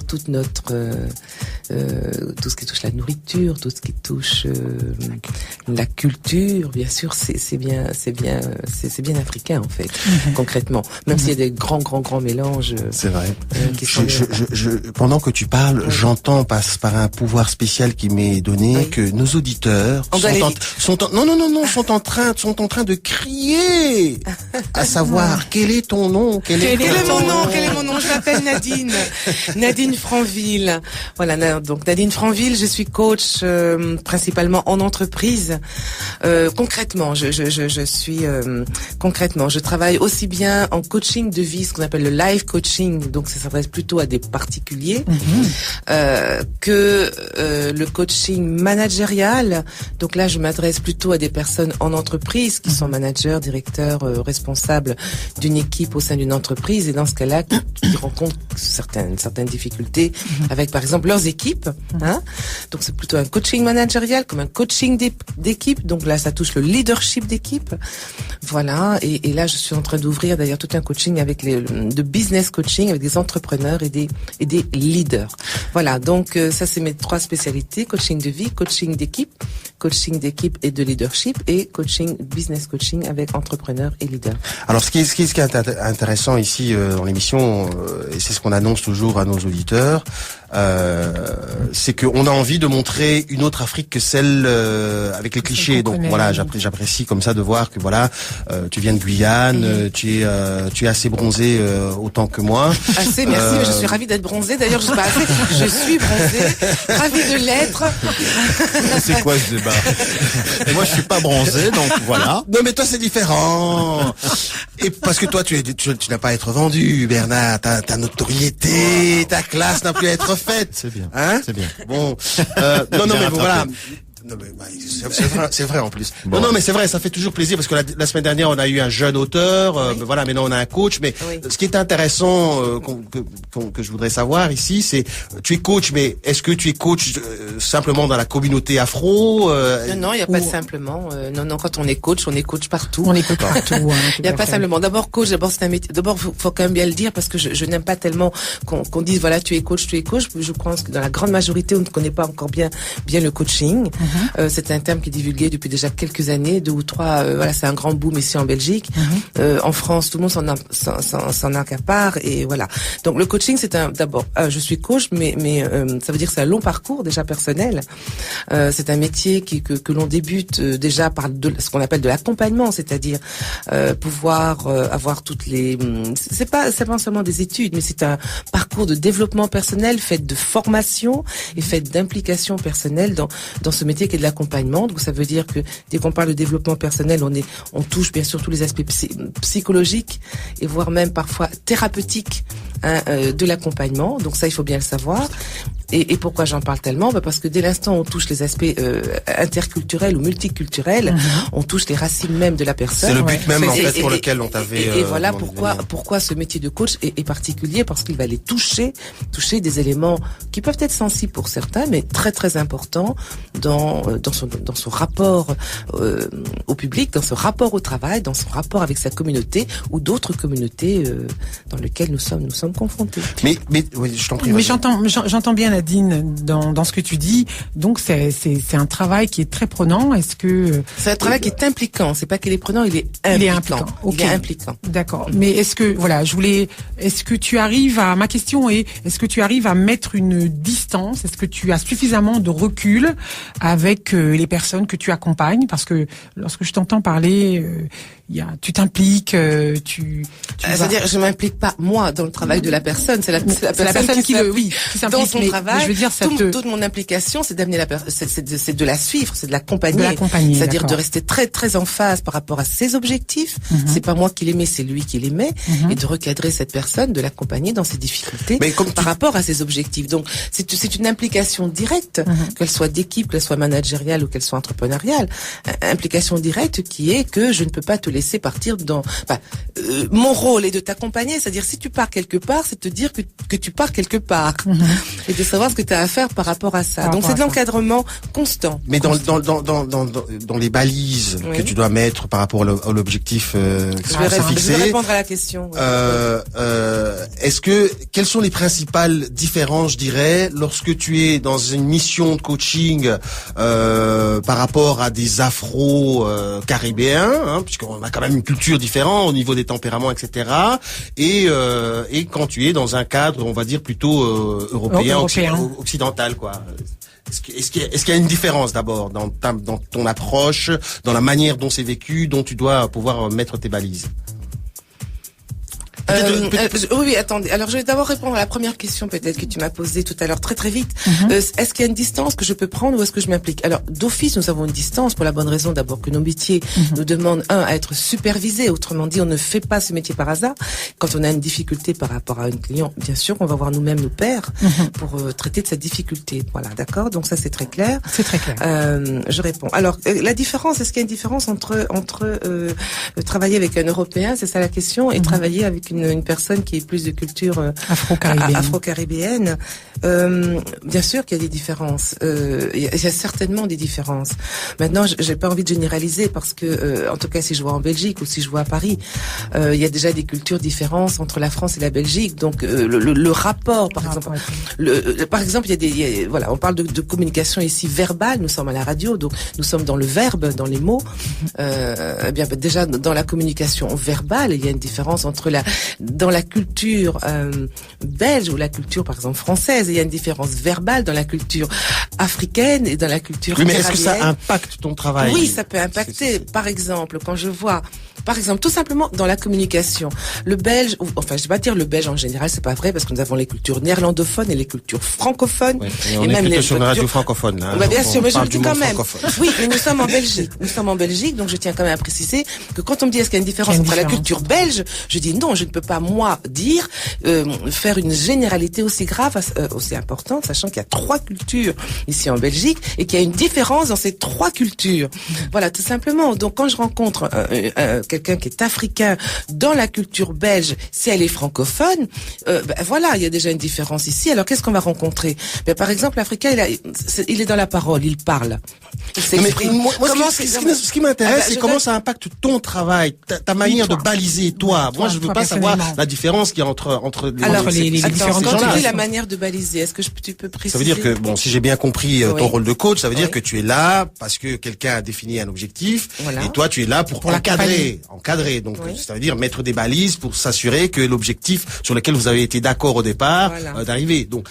toute notre tout ce qui touche la nourriture, tout ce qui touche la culture, bien sûr, c'est bien africain en fait, concrètement. Même s'il y a des grands mélanges. C'est vrai. Pendant que tu parles, j'entends par un pouvoir spécial qui m'est donné que nos auditeurs sont en train de crier, à savoir quel est ton nom, quel est mon nom. Je m'appelle Nadine Franville. Voilà, donc Nadine Franville, je suis coach principalement en entreprise. Concrètement, je travaille aussi bien en coaching de vie, ce qu'on appelle le life coaching, donc ça s'adresse plutôt à des particuliers, que le coaching managérial. Donc là, je m'adresse plutôt à des personnes en entreprise qui sont managers, directeurs, responsables d'une équipe au sein d'une entreprise, et dans ce cas-là, qui rencontrent certaines difficultés avec, par exemple, leurs équipes. Hein. Donc c'est plutôt un coaching managérial comme un coaching d'équipe. Donc là, ça touche le leadership d'équipe. Voilà. Et là, je suis en train d'ouvrir d'ailleurs tout un coaching de business coaching avec des entrepreneurs et des leaders. Voilà. Donc ça, c'est mes 3 spécialités: coaching de vie, coaching d'équipe et de leadership, et business coaching avec entrepreneurs et leaders. Alors ce qui est intéressant ici dans l'émission, et c'est ce qu'on annonce toujours à nos auditeurs, c'est qu'on a envie de montrer une autre Afrique que celle avec les clichés. Donc voilà, j'apprécie comme ça de voir que voilà, tu viens de Guyane, tu es assez bronzé autant que moi. Assez, merci. Je suis ravie d'être bronzée. D'ailleurs, je suis pas assez. Je suis bronzée, ravie de l'être. C'est quoi ce débat? Et moi, je suis pas bronzé, donc voilà. Non, mais toi, c'est différent. Et parce que toi, tu n'as pas à être vendu, Bernard. Ta notoriété, ta classe n'a plus à être faite. C'est bien. Hein? C'est bien. Bon. Non, mais voilà. Non, mais c'est vrai en plus. Bon. Non, mais c'est vrai, ça fait toujours plaisir parce que la semaine dernière on a eu un jeune auteur. Voilà, maintenant on a un coach. Mais ce qui est intéressant que je voudrais savoir ici, c'est tu es coach, mais est-ce que tu es coach simplement dans la communauté afro Non, il n'y a pas simplement. Non, quand on est coach partout. On est coach partout. Il n'y a pas simplement. D'abord coach, c'est un métier. D'abord, faut quand même bien le dire parce que je n'aime pas tellement qu'on dise voilà tu es coach. Je pense que dans la grande majorité on ne connaît pas encore bien le coaching. C'est un terme qui est divulgué depuis déjà quelques années, 2 ou 3. Voilà, c'est un grand boom ici en Belgique. En France, tout le monde s'en accapare et voilà. Donc le coaching, c'est d'abord, je suis coach, mais ça veut dire que c'est un long parcours déjà personnel. C'est un métier que l'on débute déjà par ce qu'on appelle de l'accompagnement, c'est-à-dire pouvoir avoir toutes les. C'est pas seulement des études, mais c'est un parcours de développement personnel fait de formation et fait d'implication personnelle dans ce métier qui est de l'accompagnement. Donc ça veut dire que dès qu'on parle de développement personnel, on touche bien sûr tous les aspects psychologiques et voire même parfois thérapeutiques de l'accompagnement. Donc ça, il faut bien le savoir. Et pourquoi j'en parle tellement? Parce que dès l'instant où on touche les aspects interculturels ou multiculturels, on touche les racines même de la personne. C'est le but même en fait pour lequel on t'avait. Et voilà pourquoi ce métier de coach est particulier, parce qu'il va aller toucher des éléments qui peuvent être sensibles pour certains, mais très très importants dans son rapport au public, dans son rapport au travail, dans son rapport avec sa communauté ou d'autres communautés dans lesquelles nous sommes confrontés. Mais oui, je t'en prie. Mais j'entends bien Nadine dans ce que tu dis. Donc c'est un travail qui est très prenant. Est-ce que c'est un travail qui est impliquant. C'est pas qu'il est prenant, il est impliquant. Okay. Il est impliquant. D'accord. Mais est-ce que tu arrives à, ma question est, est-ce que tu arrives à mettre une distance? Est-ce que tu as suffisamment de recul avec les personnes que tu accompagnes? Parce que lorsque je t'entends parler, tu t'impliques, c'est-à-dire, je m'implique pas moi dans le travail de la personne. C'est la personne qui s'implique dans son travail. Je veux dire, toute mon implication, c'est d'amener c'est de la suivre, c'est de l'accompagner. C'est-à-dire de rester très très en phase par rapport à ses objectifs. C'est pas moi qui les mets, c'est lui qui les met, et de recadrer cette personne, de l'accompagner dans ses difficultés par rapport à ses objectifs. Donc c'est une implication directe, qu'elle soit d'équipe, qu'elle soit managériale ou qu'elle soit entrepreneuriale. Implication directe qui est que je ne peux pas te laisser partir dans. Mon rôle est de t'accompagner, c'est-à-dire si tu pars quelque part, c'est te dire que tu pars quelque part et de savoir ce que tu as à faire par rapport à ça. Donc c'est de l'encadrement constant. Mais dans les balises que tu dois mettre par rapport à l'objectif fixé. Je vais répondre à la question. Quelles sont les principales différences, je dirais, lorsque tu es dans une mission de coaching par rapport à des Afro-Caribéens, puisqu'on a quand même une culture différente au niveau des tempéraments, etc. Et quand tu es dans un cadre, on va dire plutôt européen. Occidental, quoi. Est-ce qu'il y a une différence d'abord dans ton approche, dans la manière dont c'est vécu, dont tu dois pouvoir mettre tes balises? Oui, attendez. Alors, je vais d'abord répondre à la première question peut-être que tu m'as posée tout à l'heure très très vite. Est-ce qu'il y a une distance que je peux prendre ou est-ce que je m'implique? Alors, d'office, nous avons une distance pour la bonne raison d'abord que nos métiers nous demandent à être supervisés. Autrement dit, on ne fait pas ce métier par hasard. Quand on a une difficulté par rapport à un client, bien sûr qu'on va voir nous-mêmes nos pairs pour traiter de cette difficulté. Voilà, d'accord? Donc ça, c'est très clair. C'est très clair. Je réponds. Alors, la différence, est-ce qu'il y a une différence entre travailler avec un Européen, c'est ça la question, et travailler avec une personne qui est plus de culture afro-caribéenne. Bien sûr qu'il y a des différences. Il y a certainement des différences. Maintenant, j'ai pas envie de généraliser parce que, en tout cas, si je vois en Belgique ou si je vois à Paris, il y a déjà des cultures différentes entre la France et la Belgique. Donc, le rapport, par exemple, on parle de communication ici verbale. Nous sommes à la radio, donc nous sommes dans le verbe, dans les mots. Bien, déjà dans la communication verbale, il y a une différence entre dans la culture belge ou la culture, par exemple, française. Il y a une différence verbale dans la culture africaine et dans la culture Oui, mais est-ce caribéenne. que ça impacte ton travail? Oui, ça peut impacter. Par exemple, quand je vois, tout simplement dans la communication, le belge, enfin, je vais pas dire le belge en général, c'est pas vrai, parce que nous avons les cultures néerlandophones et les cultures francophones. Ouais, et on est plutôt sur une radio francophone, là. Bien sûr, mais je le dis quand même. Francophone. Oui, mais nous sommes en Belgique. Nous sommes en Belgique, donc je tiens quand même à préciser que quand on me dit est-ce qu'il y a une différence entre la culture belge, je dis non, je ne peux pas, moi, dire, faire une généralité aussi grave, aussi importante, sachant qu'il y a 3 cultures ici en Belgique et qu'il y a une différence dans ces 3 cultures. Voilà, tout simplement. Donc, quand je rencontre quelqu'un qui est africain dans la culture belge, si elle est francophone, voilà, il y a déjà une différence ici. Alors, qu'est-ce qu'on va rencontrer? Par exemple, l'Africain, il est dans la parole, il parle. Mais moi, ce qui m'intéresse, c'est comment ça impacte ton travail, ta manière de baliser, toi. Moi, je veux pas savoir la différence qu'il y a entre les différentes quand gens-là. tu dis la manière de baliser, est-ce que tu peux préciser? Ça veut dire que, bon, si j'ai bien compris ton rôle de coach, ça veut dire que tu es là parce que quelqu'un a défini un objectif, et toi, tu es là pour encadrer. Donc, ça veut dire mettre des balises pour s'assurer que l'objectif sur lequel vous avez été d'accord au départ, d'arriver. Donc,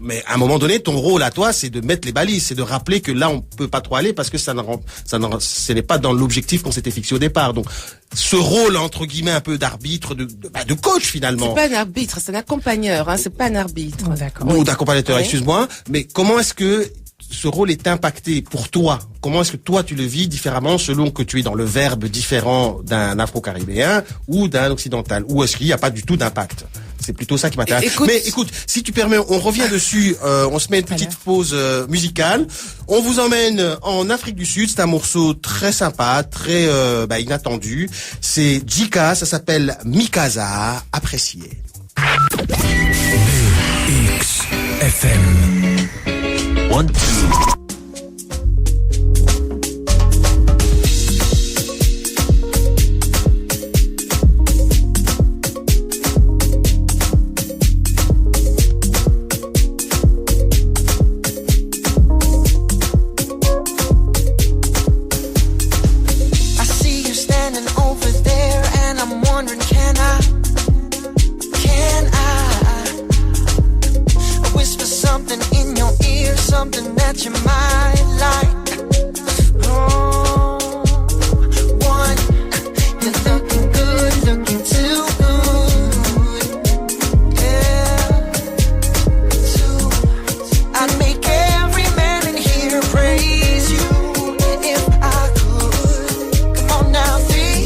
mais à un moment donné, ton rôle à toi, c'est de mettre les balises, c'est de rappeler que là, on peut pas trop aller parce que ce n'est pas dans l'objectif qu'on s'était fixé au départ. Donc, ce rôle, entre guillemets, un peu d'arbitre, de coach, finalement. C'est pas un arbitre, c'est un accompagneur, hein, c'est pas un arbitre. D'accord. Ou d'accompagnateur, excuse-moi. Mais comment est-ce que ce rôle est impacté pour toi? Comment est-ce que toi tu le vis différemment selon que tu es dans le verbe différent d'un afro-caribéen ou d'un occidental? Ou est-ce qu'il n'y a pas du tout d'impact? C'est plutôt ça qui m'intéresse. Mais écoute, si tu permets, on revient dessus, on se met une petite pause musicale. On vous emmène en Afrique du Sud, c'est un morceau très sympa, très inattendu. C'est Jika, ça s'appelle Mikasa, apprécié. BXFM 1, 2. Something that you might like. Oh, 1, you're looking good, looking too good. Yeah. 2, I'd make every man in here praise you if I could. Come on now, 3,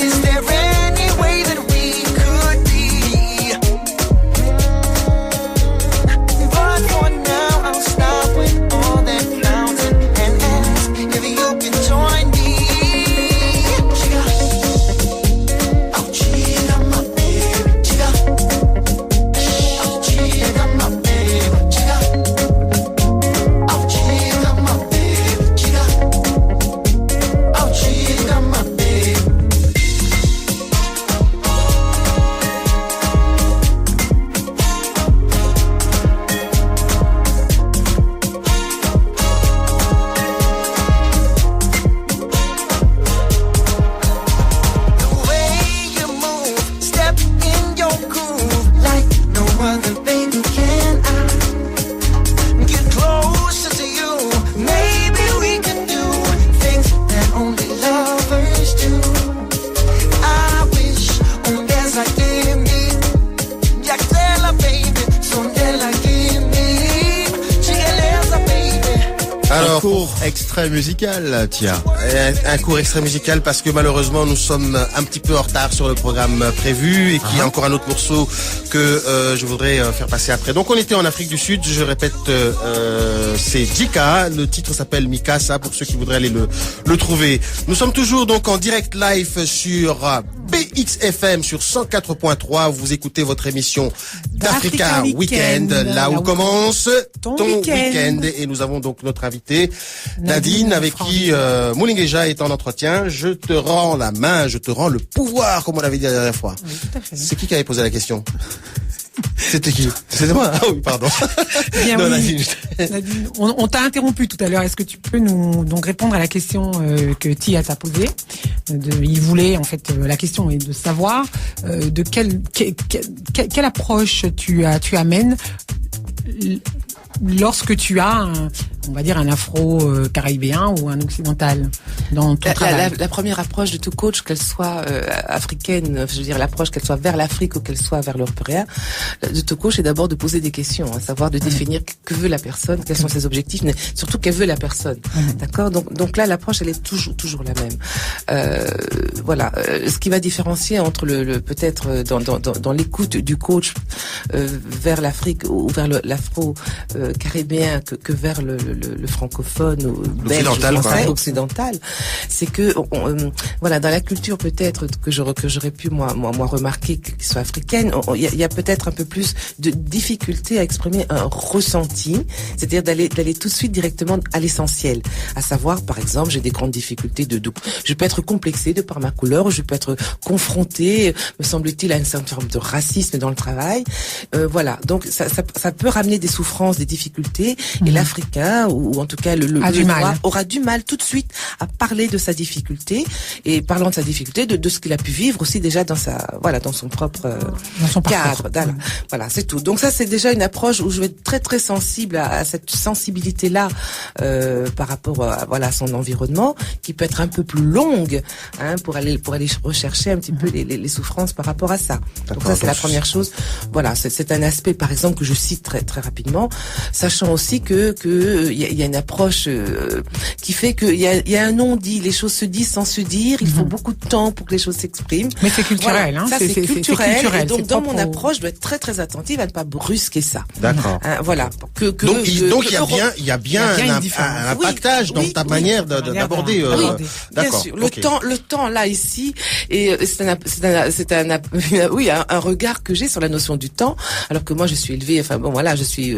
is there any way that we could be? But for now, I'll stop with all that counting and ask if you can join me. Chica, oh chica, my baby, chica, oh chica, my baby, chica, oh chica, my baby, chica, oh chica, my baby. The way you move, step in your groove like no other baby can. I get closer to you. Maybe we can do things that only lovers do. I wish ungeza kimi, yakela baby, sondela kimi, chigeleza baby. Alors, Un court extrait musical, tiens. un court extrait musical parce que malheureusement nous sommes un petit peu en retard sur le programme prévu et qu'il y a encore un autre morceau que je voudrais faire passer après. Donc on était en Afrique du Sud, je répète, c'est Jika, le titre s'appelle Mikasa pour ceux qui voudraient aller le trouver. Nous sommes toujours donc en direct live sur BXFM sur 104.3, vous écoutez votre émission d'Africa Weekend, là où commence ton week-end. Et nous avons donc notre invité Nadine, avec qui Moulingeja est en entretien. Je te rends la main, je te rends le pouvoir, comme on l'avait dit la dernière fois. Oui, tout à fait. C'est qui avait posé la question? C'était qui? C'était moi. Ah oui, pardon. Bien Non, oui. Nadine, on t'a interrompu tout à l'heure. Est-ce que tu peux nous donc répondre à la question que Tia t'a posée? Il voulait en fait la question est de savoir de quelle approche tu amènes lorsque tu as on va dire un afro-caribéen ou un occidental dans ton travail. La première approche de tout coach, qu'elle soit africaine, je veux dire l'approche qu'elle soit vers l'Afrique ou qu'elle soit vers l'Européen, de tout coach, c'est d'abord de poser des questions, à savoir de définir que veut la personne, quels sont ses objectifs, mais surtout quelle veut la personne. D'accord. Donc là, l'approche, elle est toujours la même. Voilà. Ce qui va différencier entre peut-être dans l'écoute du coach vers l'Afrique ou vers l'afro-caribéen que vers le francophone ou belge, français, occidental, c'est que voilà, dans la culture peut-être que j'aurais pu moi remarquer qui soit africaine, il y a peut-être un peu plus de difficulté à exprimer un ressenti, c'est-à-dire d'aller tout de suite directement à l'essentiel, à savoir par exemple j'ai des grandes difficultés je peux être complexée de par ma couleur, je peux être confrontée, me semble-t-il, à une certaine forme de racisme dans le travail, voilà, donc ça peut ramener des souffrances, des difficultés, et l'Africain ou en tout cas le noir aura du mal tout de suite à parler de sa difficulté, et parlant de sa difficulté, de ce qu'il a pu vivre aussi déjà dans son propre cadre. Voilà, c'est tout. Donc ça, c'est déjà une approche où je vais être très très sensible à cette sensibilité-là par rapport à son environnement, qui peut être un peu plus longue pour aller rechercher un petit peu les souffrances par rapport à ça. Donc ça, c'est la première chose. Voilà, c'est un aspect par exemple que je cite très très rapidement, sachant aussi que il y a une approche qui fait qu'il y a un non-dit, les choses se disent sans se dire, il faut beaucoup de temps pour que les choses s'expriment. Mais c'est culturel, voilà, ça c'est culturel. Et donc dans mon approche, je dois être très très attentive à ne pas brusquer ça. D'accord. Voilà. Donc il y a bien un impactage dans ta manière d'aborder. Bien sûr. Le temps là ici, et c'est un regard que j'ai sur la notion du temps, alors que moi je suis élevée, je suis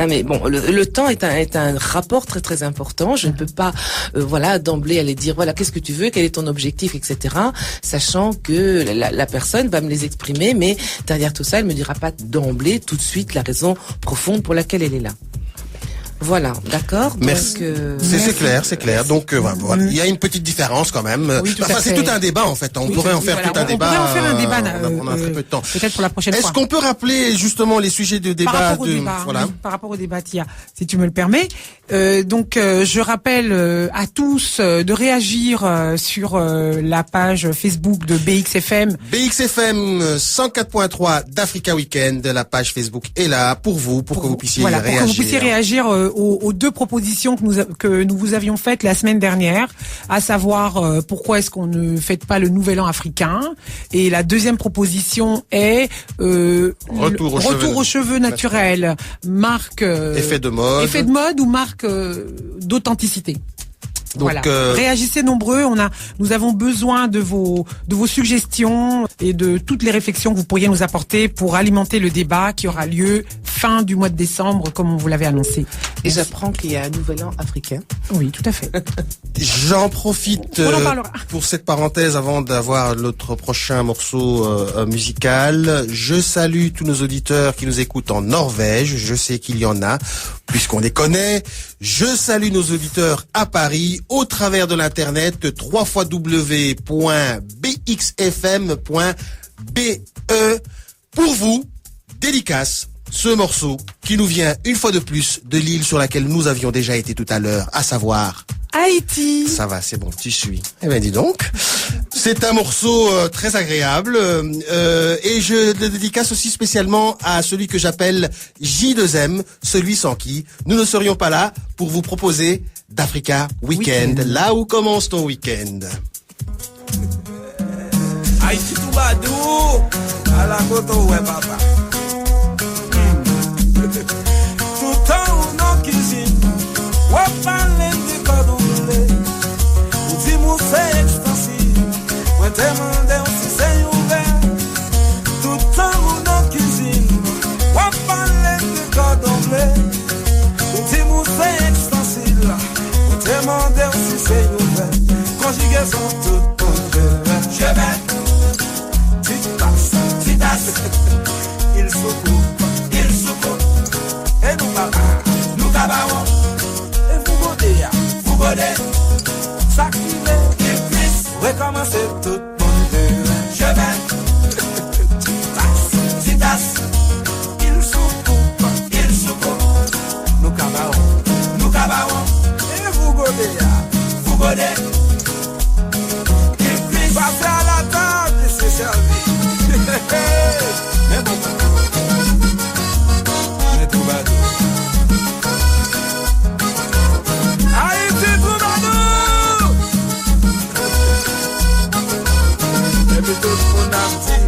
mais bon, le temps est un rapport très très important. Je ne peux pas d'emblée aller dire voilà qu'est-ce que tu veux, quel est ton objectif, etc. Sachant que la personne va me les exprimer, mais derrière tout ça, elle me dira pas d'emblée tout de suite la raison profonde pour laquelle elle est là. Voilà, d'accord. Merci. C'est clair. Donc voilà, il y a une petite différence quand même. Oui, c'est tout un débat en fait. On pourrait en faire tout un débat. On pourrait en faire un débat. On a très peu de temps. Peut-être pour la prochaine fois. Est-ce qu'on peut rappeler justement les sujets de débat par rapport au débat, Tia, si tu me le permets. Donc je rappelle à tous de réagir sur la page Facebook de BXFM. BXFM 104.3 d'Africa Weekend. La page Facebook est là pour vous, pour que vous puissiez réagir. Pour que vous puissiez réagir aux deux propositions que nous vous avions faites la semaine dernière, à savoir pourquoi est-ce qu'on ne fête pas le Nouvel An africain, et la deuxième proposition est retour aux cheveux naturels, marque effet de mode ou marque d'authenticité. Donc, voilà. Réagissez nombreux. Nous avons besoin de vos suggestions et de toutes les réflexions que vous pourriez nous apporter pour alimenter le débat qui aura lieu fin du mois de décembre, comme on vous l'avait annoncé. Et j'apprends qu'il y a un Nouvel An africain. Oui, tout à fait. J'en profite pour cette parenthèse avant d'avoir notre prochain morceau musical. Je salue tous nos auditeurs qui nous écoutent en Norvège. Je sais qu'il y en a, puisqu'on les connaît. Je salue nos auditeurs à Paris au travers de l'internet www.bxfm.be. Pour vous, dédicace ce morceau qui nous vient une fois de plus de l'île sur laquelle nous avions déjà été tout à l'heure, à savoir Haïti. Ça va, c'est bon, tu suis. Eh ben dis donc, c'est un morceau très agréable et je le dédicace aussi spécialement à celui que j'appelle J2M, celui sans qui nous ne serions pas là pour vous proposer d'Africa Weekend, là où commence ton week-end. Haïti tout badou, à la côte ouais papa. Tout temps non cuisine, ouais parler de cordon bleu. Ou dis-moi c'est extensif, ouais demander si c'est ouvert. Tout temps non cuisine, ouais parler de cordon bleu. Ou dis-moi c'est extensif, ouais demander si c'est ouvert. Conjugaison tout je vais, tu passes, il se coupe. cabaron. Et vous godez, vous godez. Ça qui est plus. Recommencer tout mon Dieu. Je vais. Titas. Il soucoupe. Nous cabaron. Et vous godez, vous godez. Passez à la table et c'est servi. Mais bon, mais tout va tout. Haïti tout va tout. Et puis tout le monde a dit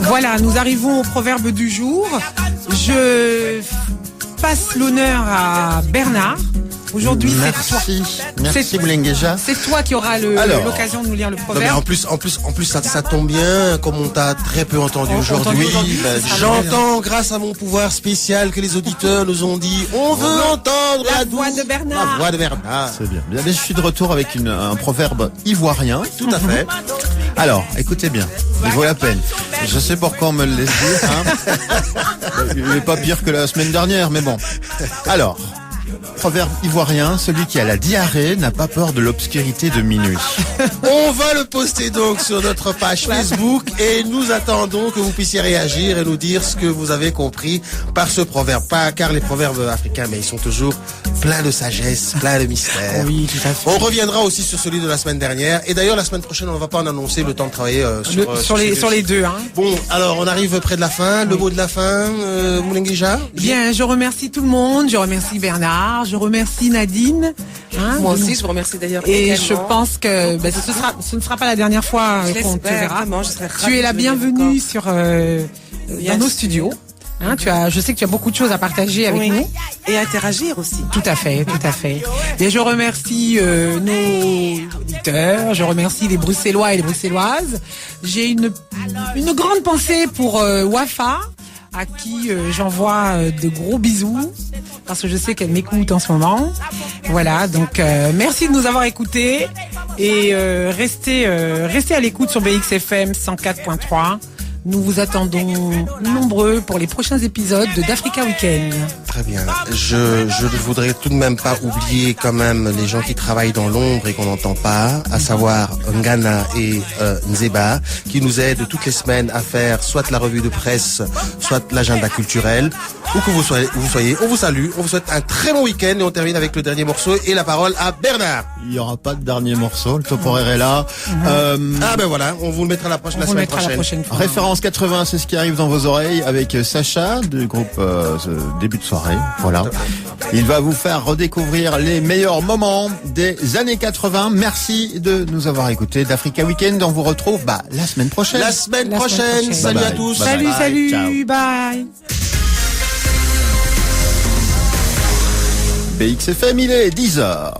Voilà, nous arrivons au proverbe du jour. Je passe l'honneur à Bernard. Aujourd'hui, c'est toi. Merci Moulengueja. C'est toi qui auras l'occasion de nous lire le proverbe. Non, mais en plus, ça tombe bien, comme on t'a très peu entendu aujourd'hui. J'entends, grâce à mon pouvoir spécial, que les auditeurs nous ont dit, on veut entendre la voix de Bernard. La voix de Bernard. C'est bien. Bien, je suis de retour avec un proverbe ivoirien. Tout à fait. Alors, écoutez bien, il vaut la peine. Je sais pourquoi on me le laisse dire. Il n'est pas pire que la semaine dernière, mais bon. Alors, proverbe ivoirien, celui qui a la diarrhée n'a pas peur de l'obscurité de minuit. On va le poster donc sur notre page Facebook et nous attendons que vous puissiez réagir et nous dire ce que vous avez compris par ce proverbe. Pas car les proverbes africains, mais ils sont toujours pleins de sagesse, pleins de mystère. Oui, tout à fait. On reviendra aussi sur celui de la semaine dernière. Et d'ailleurs, la semaine prochaine, on ne va pas en annoncer le temps de travailler sur les deux. Hein. Bon, alors on arrive près de la fin. Le mot de la fin, Moulengueja. Bien, je remercie tout le monde. Je remercie Bernard. Je remercie Nadine. Hein, moi aussi, je vous remercie d'ailleurs. Et également. je pense que ce ne sera pas la dernière fois qu'on te verra. Vraiment, je serai tu es la bienvenue sur dans nos studios. Hein, je sais que tu as beaucoup de choses à partager avec nous. Et interagir aussi. Tout à fait. Et je remercie nos auditeurs, je remercie les Bruxellois et les Bruxelloises. J'ai une grande pensée pour Wafa, à qui j'envoie de gros bisous, parce que je sais qu'elle m'écoute en ce moment. Voilà, donc merci de nous avoir écoutés et restez à l'écoute sur BXFM 104.3. Nous vous attendons nombreux pour les prochains épisodes de d'Africa Weekend. Très bien. Je ne voudrais tout de même pas oublier quand même les gens qui travaillent dans l'ombre et qu'on n'entend pas, à savoir Ngana et Nzeba, qui nous aident toutes les semaines à faire soit la revue de presse, soit l'agenda culturel. Où que vous soyez, on vous salue, on vous souhaite un très bon week-end et on termine avec le dernier morceau et la parole à Bernard. Il n'y aura pas de dernier morceau, le top horaire est là. Ah ben voilà, on vous le mettra la semaine prochaine. Référence 80, c'est ce qui arrive dans vos oreilles avec Sacha du groupe Début de soirée. Voilà. Il va vous faire redécouvrir les meilleurs moments des années 80. Merci de nous avoir écoutés d'Africa Weekend. On vous retrouve la semaine prochaine. La semaine prochaine. Salut bye bye. À tous. Bye bye. Salut, Ciao. bye. BXFM, il est 10h.